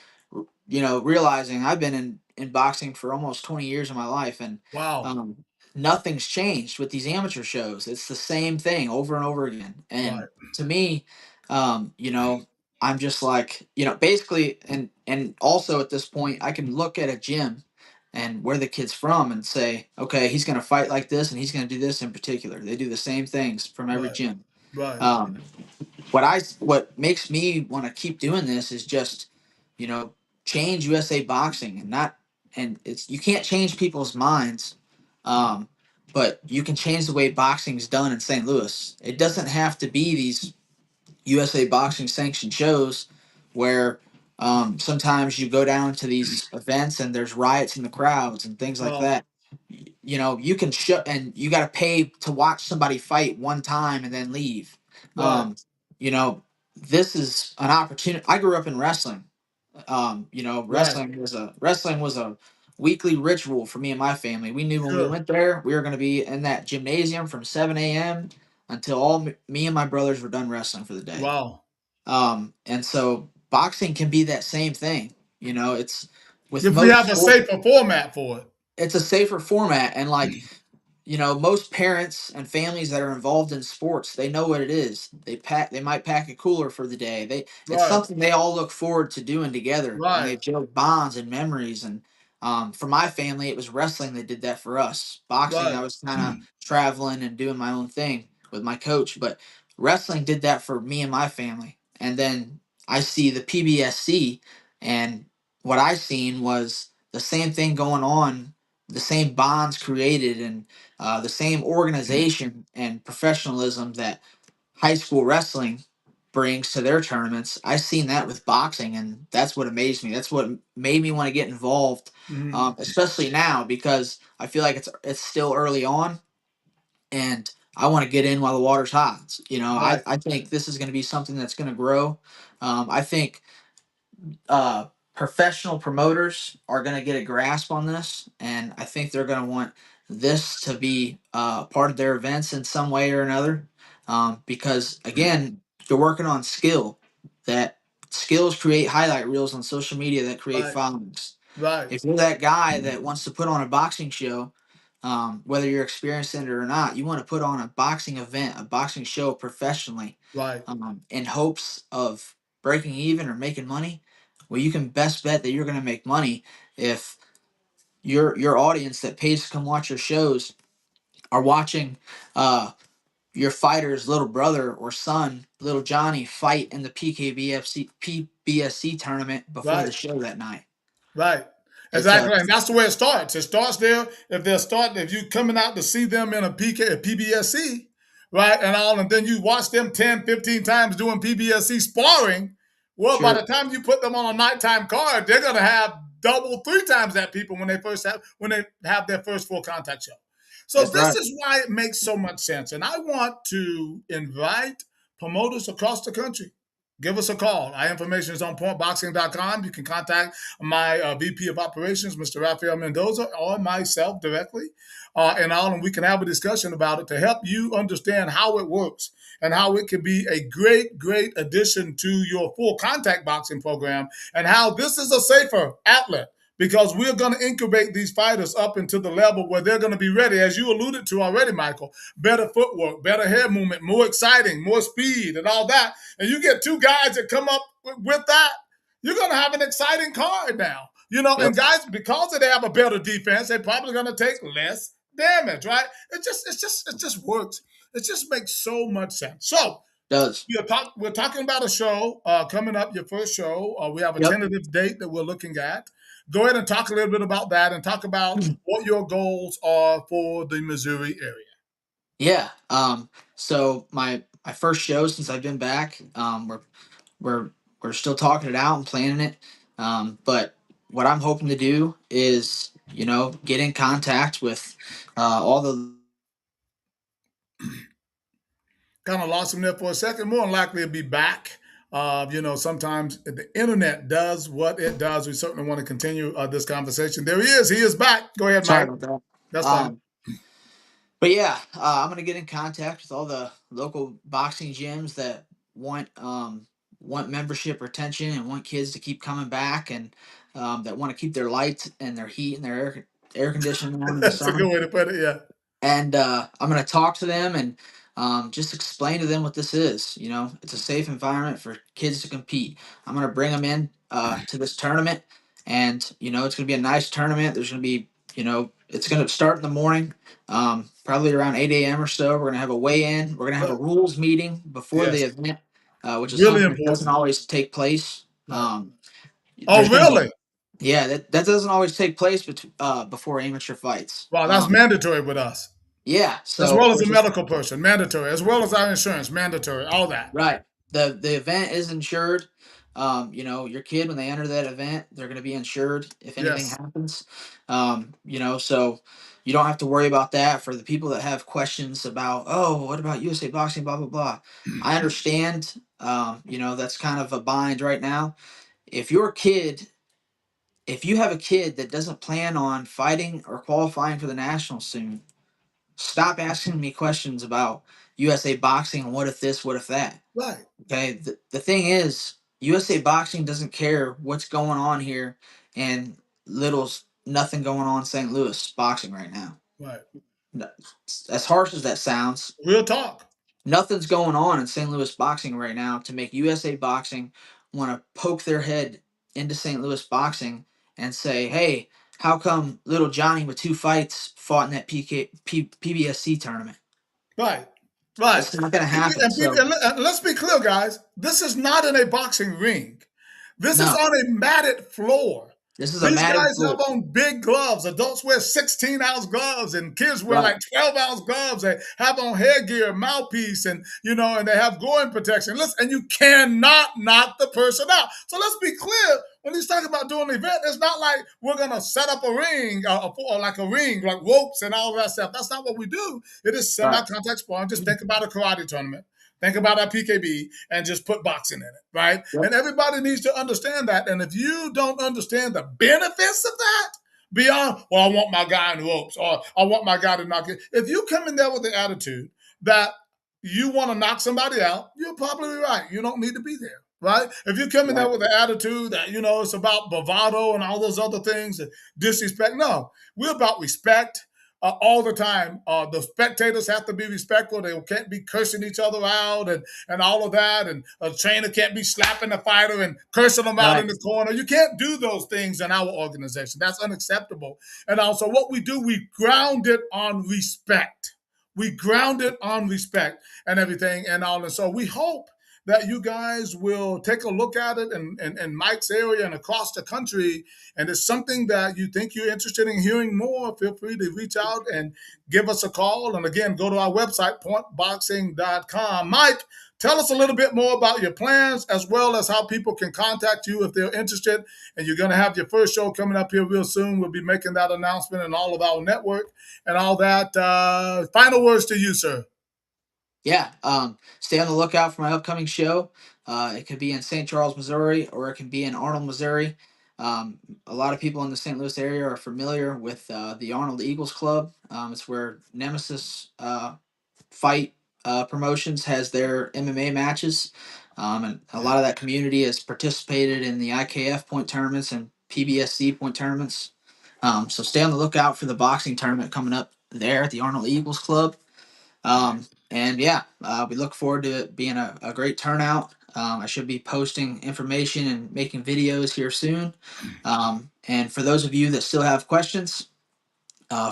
realizing I've been in boxing for almost 20 years of my life, and Wow. um, nothing's changed with these amateur shows. It's the same thing over and over again. And Right. to me, I'm just like, basically, and also at this point, I can look at a gym and where the kid's from and say, okay, he's going to fight like this and he's going to do this in particular. They do the same things from every Right. gym. Right. Um, what makes me want to keep doing this is just, you know, change USA boxing and not, and it's, you can't change people's minds, um, but you can change the way boxing is done in St. Louis. It doesn't have to be these USA boxing sanctioned shows where sometimes you go down to these events and there's riots in the crowds and things like Well, that. You can show, and you got to pay to watch somebody fight one time and then leave. right. um, you know this is an opportunity. I grew up in wrestling. Right. Wrestling was a weekly ritual for me and my family. We knew when we Sure. went there we were going to be in that gymnasium from 7 a.m. until me and my brothers were done wrestling for the day. Wow. And so boxing can be that same thing. It's with If we most have a sport, safer format for it. it's a safer format. And like, most parents and families that are involved in sports, they know what it is. They might pack a cooler for the day. It's Right. something they all look forward to doing together, and Right. they build bonds and memories. And for my family, it was wrestling that did that for us. Boxing, I Right. was kind of traveling and doing my own thing with my coach, but wrestling did that for me and my family. And then I see the PBSC, and what I seen was the same thing going on, the same bonds created, and the same organization and professionalism that high school wrestling brings to their tournaments. I've seen that with boxing, and that's what amazed me. That's what made me want to get involved, Mhm. especially now because I feel like it's still early on, and I want to get in while the water's hot. I, Right. I think this is going to be something that's going to grow. I think uh, professional promoters are going to get a grasp on this, and I think they're going to want this to be part of their events in some way or another. Because again, you're working on skill. That skills create highlight reels on social media that create Right. followings. Right. If you're that guy that wants to put on a boxing show, whether you're experienced in it or not, you want to put on a boxing event, a boxing show professionally, Right. in hopes of breaking even or making money. Well, you can best bet that you're going to make money if your audience that pays to come watch your shows are watching your fighter's little brother or son, little Johnny, fight in the PBSC tournament before the Right. show that night. Right. It's Exactly. And that's the way it starts. It starts there. If you coming out to see them in a PBSC, right, and all, and then you watch them 10, 15 times doing PBSC sparring, well, by the Sure. time you put them on a nighttime card, they're gonna have double, three times that people when they have their first full contact show. So That's this right. is why it makes so much sense. And I want to invite promoters across the country. Give us a call. Our information is on pointboxing.com. You can contact my VP of Operations, Mr. Rafael Mendoza, or myself directly, and we can have a discussion about it to help you understand how it works and how it can be a great, great addition to your full contact boxing program, and how this is a safer outlet because we're going to incubate these fighters up into the level where they're going to be ready, as you alluded to already, Michael. Better footwork, better head movement, more exciting, more speed, and all that. And you get two guys that come up with that, you're going to have an exciting card now. Yep. And guys, because they have a better defense, they're probably going to take less damage, right? It just works. It just makes so much sense. So Does. we're talking about a show coming up, your first show. We have a Yep. tentative date that we're looking at. Go ahead and talk a little bit about that and talk about what your goals are for the Missouri area. Yeah. So my first show since I've been back, we're we're still talking it out and planning it. But what I'm hoping to do is, get in contact with all the Kind of lost him there for a second. More than likely, he'll be back. Sometimes the internet does what it does. We certainly want to continue this conversation. There he is. He is back. Go ahead, sorry Mike. about that. That's fine. But yeah, I'm gonna get in contact with all the local boxing gyms that want want membership retention and want kids to keep coming back, and that want to keep their lights and their heat and their air conditioning on in the That's a good summer. way to put it. Yeah. And I'm going to talk to them and just explain to them what this is. It's a safe environment for kids to compete. I'm going to bring them in to this tournament, and it's going to be a nice tournament. There's going to be, it's going to start in the morning, probably around 8 a.m. or so. We're going to have a weigh-in. We're going to have a But rules meeting before the yes, event, which is really something that doesn't important. always take place. Right. Oh, There's going to be really? Yeah, that doesn't always take place before amateur fights. Wow, that's mandatory with us, Yeah, as so well as a which is medical person, mandatory, as well as our insurance, mandatory, all that. right. The event is insured. Your kid when they enter that event, they're going to be insured if anything Yes. happens. So you don't have to worry about that. For the people that have questions about, oh, what about USA Boxing, blah blah blah. I understand. That's kind of a bind right now. If your kid, if you have a kid that doesn't plan on fighting or qualifying for the nationals soon, stop asking me questions about USA Boxing and what if this, what if that. Right. Okay, the thing is, USA Boxing doesn't care what's going on here, and little's nothing going on in St. Louis boxing right now. Right. No- As harsh as that sounds, Real talk. nothing's going on in St. Louis boxing right now to make USA Boxing want to poke their head into St. Louis boxing and say, "Hey, how come little Johnny with 2 fights fought in that PBSC tournament?" Right. Right. It's not going to People, happen. So and let's be clear, guys. This is not in a boxing ring. This is no, on a matted floor. this is a These matted guys have floor. on big gloves. Adults wear 16-ounce gloves, and kids wear Right, like 12-ounce gloves. They have on headgear, mouthpiece, and and they have groin protection. Listen, and you cannot knock the person out. So let's be clear. When he's talking about doing an event, it's not like we're gonna set up a ring or like a ring, like ropes and all that stuff. That's not what we do. It is right. semi-contact sparring. Just think about a karate tournament. Think about our PKB and just put boxing in it, right? Yep. And everybody needs to understand that. And if you don't understand the benefits of that, beyond, well, I want my guy in ropes or I want my guy to knock it. If you come in there with the attitude that you want to knock somebody out, you're probably right. You don't need to be there. Right? If you come in there Right. with the attitude that, it's about bravado and all those other things, disrespect, no, we're about respect all the time. The spectators have to be respectful. They can't be cursing each other out and all of that. And a trainer can't be slapping the fighter and cursing them out in Right. the corner. You can't do those things in our organization. That's unacceptable. And also, what we do, we ground it on respect. We ground it on respect and everything and all. And so we hope that you guys will take a look at it in Mike's area and across the country. And it's something that you think you're interested in hearing more, feel free to reach out and give us a call. And again, go to our website, pointboxing.com. Mike, tell us a little bit more about your plans as well as how people can contact you if they're interested. And you're going to have your first show coming up here real soon. We'll be making that announcement in all of our network and all that. Final words to you, sir. Yeah. Stay on the lookout for my upcoming show. It could be in St. Charles, Missouri, or it can be in Arnold, Missouri. A lot of people in the St. Louis area are familiar with the Arnold Eagles Club. It's where Nemesis Fight Promotions has their MMA matches. And a lot of that community has participated in the IKF point tournaments and PBSC point tournaments. So stay on the lookout for the boxing tournament coming up there at the Arnold Eagles Club. And yeah, we look forward to it being a great turnout. I should be posting information and making videos here soon. And for those of you that still have questions,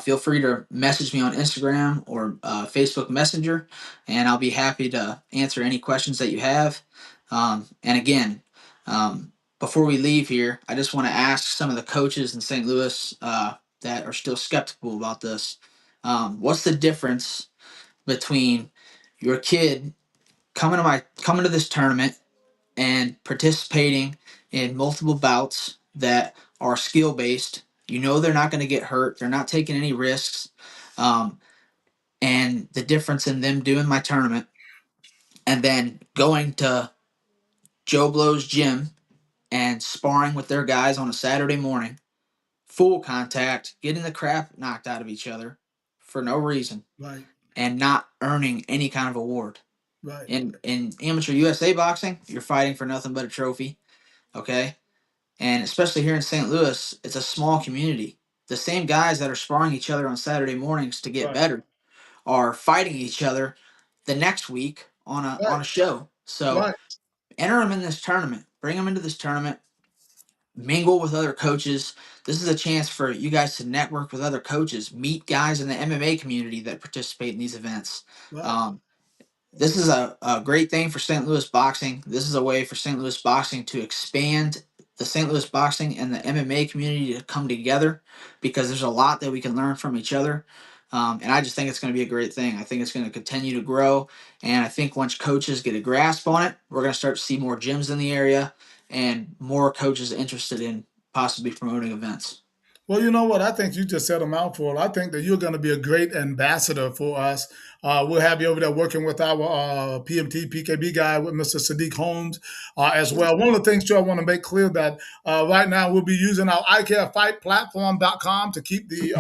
feel free to message me on Instagram or Facebook Messenger, and I'll be happy to answer any questions that you have. And again, before we leave here, I just want to ask some of the coaches in St. Louis that are still skeptical about this. What's the difference between your kid coming to this tournament and participating in multiple bouts that are skill based. You know they're not going to get hurt. They're not taking any risks. Um, and the difference in them doing my tournament and then going to Joe Blow's gym and sparring with their guys on a Saturday morning, full contact, getting the crap knocked out of each other for no reason, Right. and not earning any kind of award. Right. In amateur USA boxing, you're fighting for nothing but a trophy, okay? And especially here in St. Louis, it's a small community. The same guys that are sparring each other on Saturday mornings to get Right. better are fighting each other the next week Right. on a show. So Right. enter them in this tournament, bring them into this tournament, mingle with other coaches. This is a chance for you guys to network with other coaches, meet guys in the MMA community that participate in these events. Right. Um, this is a great thing for St. Louis boxing. This is a way for St. Louis boxing to expand the St. Louis boxing and the MMA community to come together because there's a lot that we can learn from each other. And I just think it's going to be a great thing. I think it's going to continue to grow. And I think once coaches get a grasp on it, we're going to start to see more gyms in the area and more coaches interested in possibly promoting events. Well, you know what? I think you just said a mouthful. I think that you're going to be a great ambassador for us. We'll have you over there working with our PMT PKB guy, with Mr. Sadiq Holmes, as well. One of the things, too, I want to make clear that right now we'll be using our iCareFightPlatform.com to keep the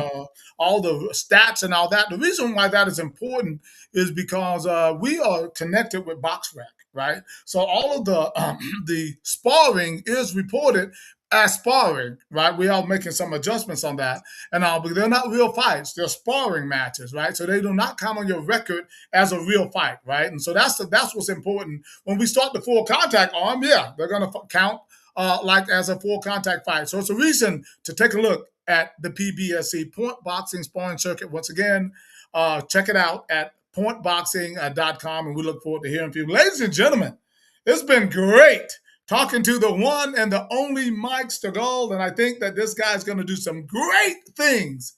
all the stats and all that. The reason why that is important is because we are connected with BoxRec, right? So all of the the sparring is reported as sparring, right? We are making some adjustments on that, and but they're not real fights; they're sparring matches, right? So they do not count on your record as a real fight, right? And so that's what's important when we start the full contact arm. Yeah, they're going to count like as a full contact fight. So it's a reason to take a look at the PBSC Point Boxing Sparring Circuit once again. Check it out at pointboxing.com, and we look forward to hearing from you, ladies and gentlemen. It's been great talking to the one and the only Mike Stegall, and I think that this guy's going to do some great things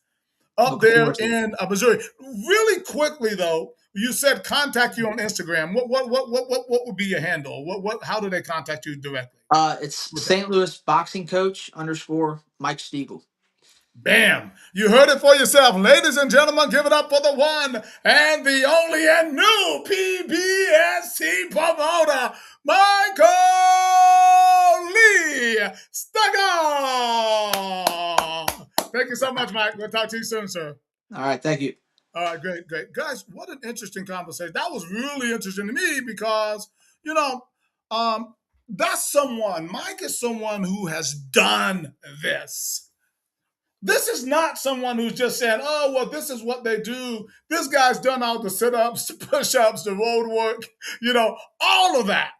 up Looking there forward to it. in Missouri. Really quickly though, you said contact you on Instagram. What would be your handle? How do they contact you directly It's with that? St. Louis Boxing Coach _ Mike Stiegel. Bam! You heard it for yourself. Ladies and gentlemen, give it up for the one and the only and new PBSC promoter, Michael Lee Stugger. Thank you so much, Mike. We'll talk to you soon, sir. All right, thank you. All right, great, great. Guys, what an interesting conversation. That was really interesting to me because, you know, um, Mike is someone who has done this. This is not someone who's just saying, oh, well, this is what they do. This guy's done all the sit ups, the push ups, the road work, all of that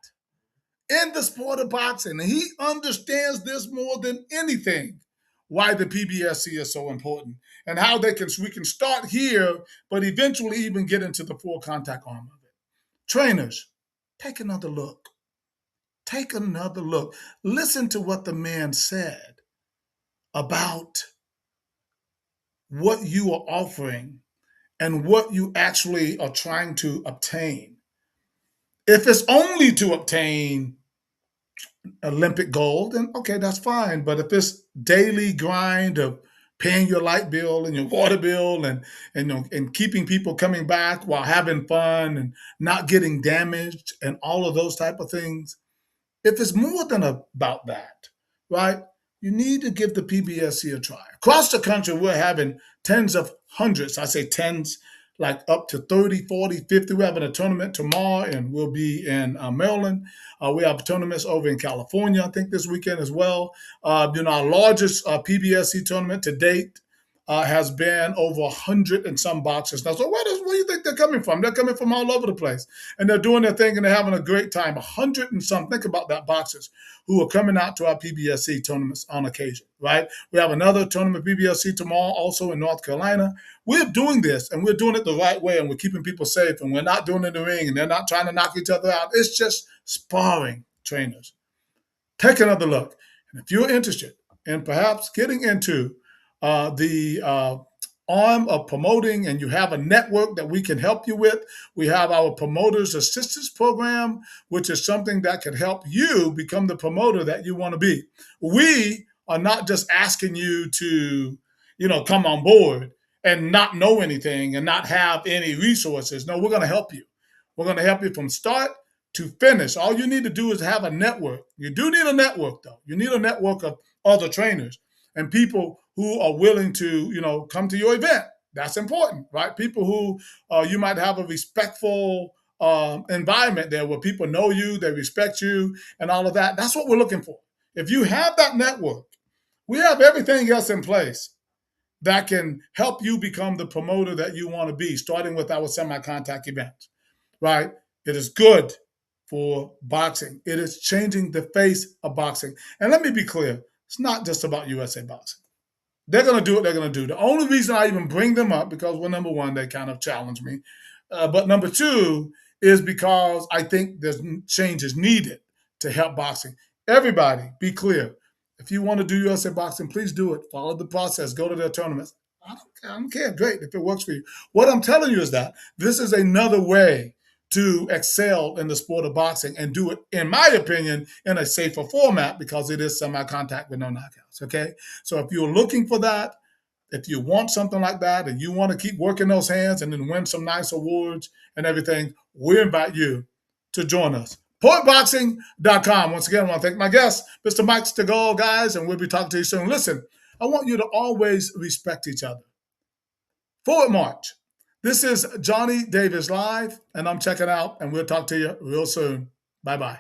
in the sport of boxing. And he understands this more than anything, why the PBSC is so important and how we can start here, but eventually even get into the full contact arm of it. Trainers, take another look. Take another look. Listen to what the man said about what you are offering and what you actually are trying to obtain. If it's only to obtain Olympic gold, then okay, that's fine. But if it's daily grind of paying your light bill and your water bill and keeping people coming back while having fun and not getting damaged and all of those type of things, if it's more than about that, right? You need to give the PBSC a try. Across the country, we're having tens of hundreds. I say tens, like up to 30, 40, 50. We're having a tournament tomorrow, and we'll be in Maryland. We have tournaments over in California, I think, this weekend as well. Our largest PBSC tournament to date has been over 100 and some boxers now. So where do you think they're coming from? They're coming from all over the place. And they're doing their thing and they're having a great time. 100 and some, think about that, boxers who are coming out to our PBSC tournaments on occasion, right? We have another tournament, PBSC, tomorrow, also in North Carolina. We're doing this, and we're doing it the right way, and we're keeping people safe, and we're not doing it in the ring, and they're not trying to knock each other out. It's just sparring, trainers. Take another look. And if you're interested in perhaps getting into the arm of promoting and you have a network that we can help you with, we have our Promoters Assistance Program, which is something that can help you become the promoter that you want to be. We are not just asking you to, come on board and not know anything and not have any resources. No, we're going to help you. We're going to help you from start to finish. All you need to do is have a network. You do need a network, though. You need a network of other trainers and people who are willing to, come to your event. That's important, right? People who you might have a respectful environment there where people know you, they respect you, and all of that. That's what we're looking for. If you have that network, we have everything else in place that can help you become the promoter that you want to be, starting with our semi-contact events, right? It is good for boxing. It is changing the face of boxing. And let me be clear, it's not just about USA Boxing. They're going to do what they're going to do. The only reason I even bring them up, because, well, number one, they kind of challenge me. But number two is because I think there's changes needed to help boxing. Everybody, be clear. If you want to do USA Boxing, please do it. Follow the process. Go to their tournaments. I don't care. Great if it works for you. What I'm telling you is that this is another way to excel in the sport of boxing and do it, in my opinion, in a safer format because it is semi-contact with no knockouts, okay? So if you're looking for that, if you want something like that and you want to keep working those hands and then win some nice awards and everything, we invite you to join us. PointBoxing.com. Once again, I want to thank my guest, Mr. Mike Stegall, guys, and we'll be talking to you soon. Listen, I want you to always respect each other. Forward march. This is Johnny Davis Live, and I'm checking out, and we'll talk to you real soon. Bye-bye.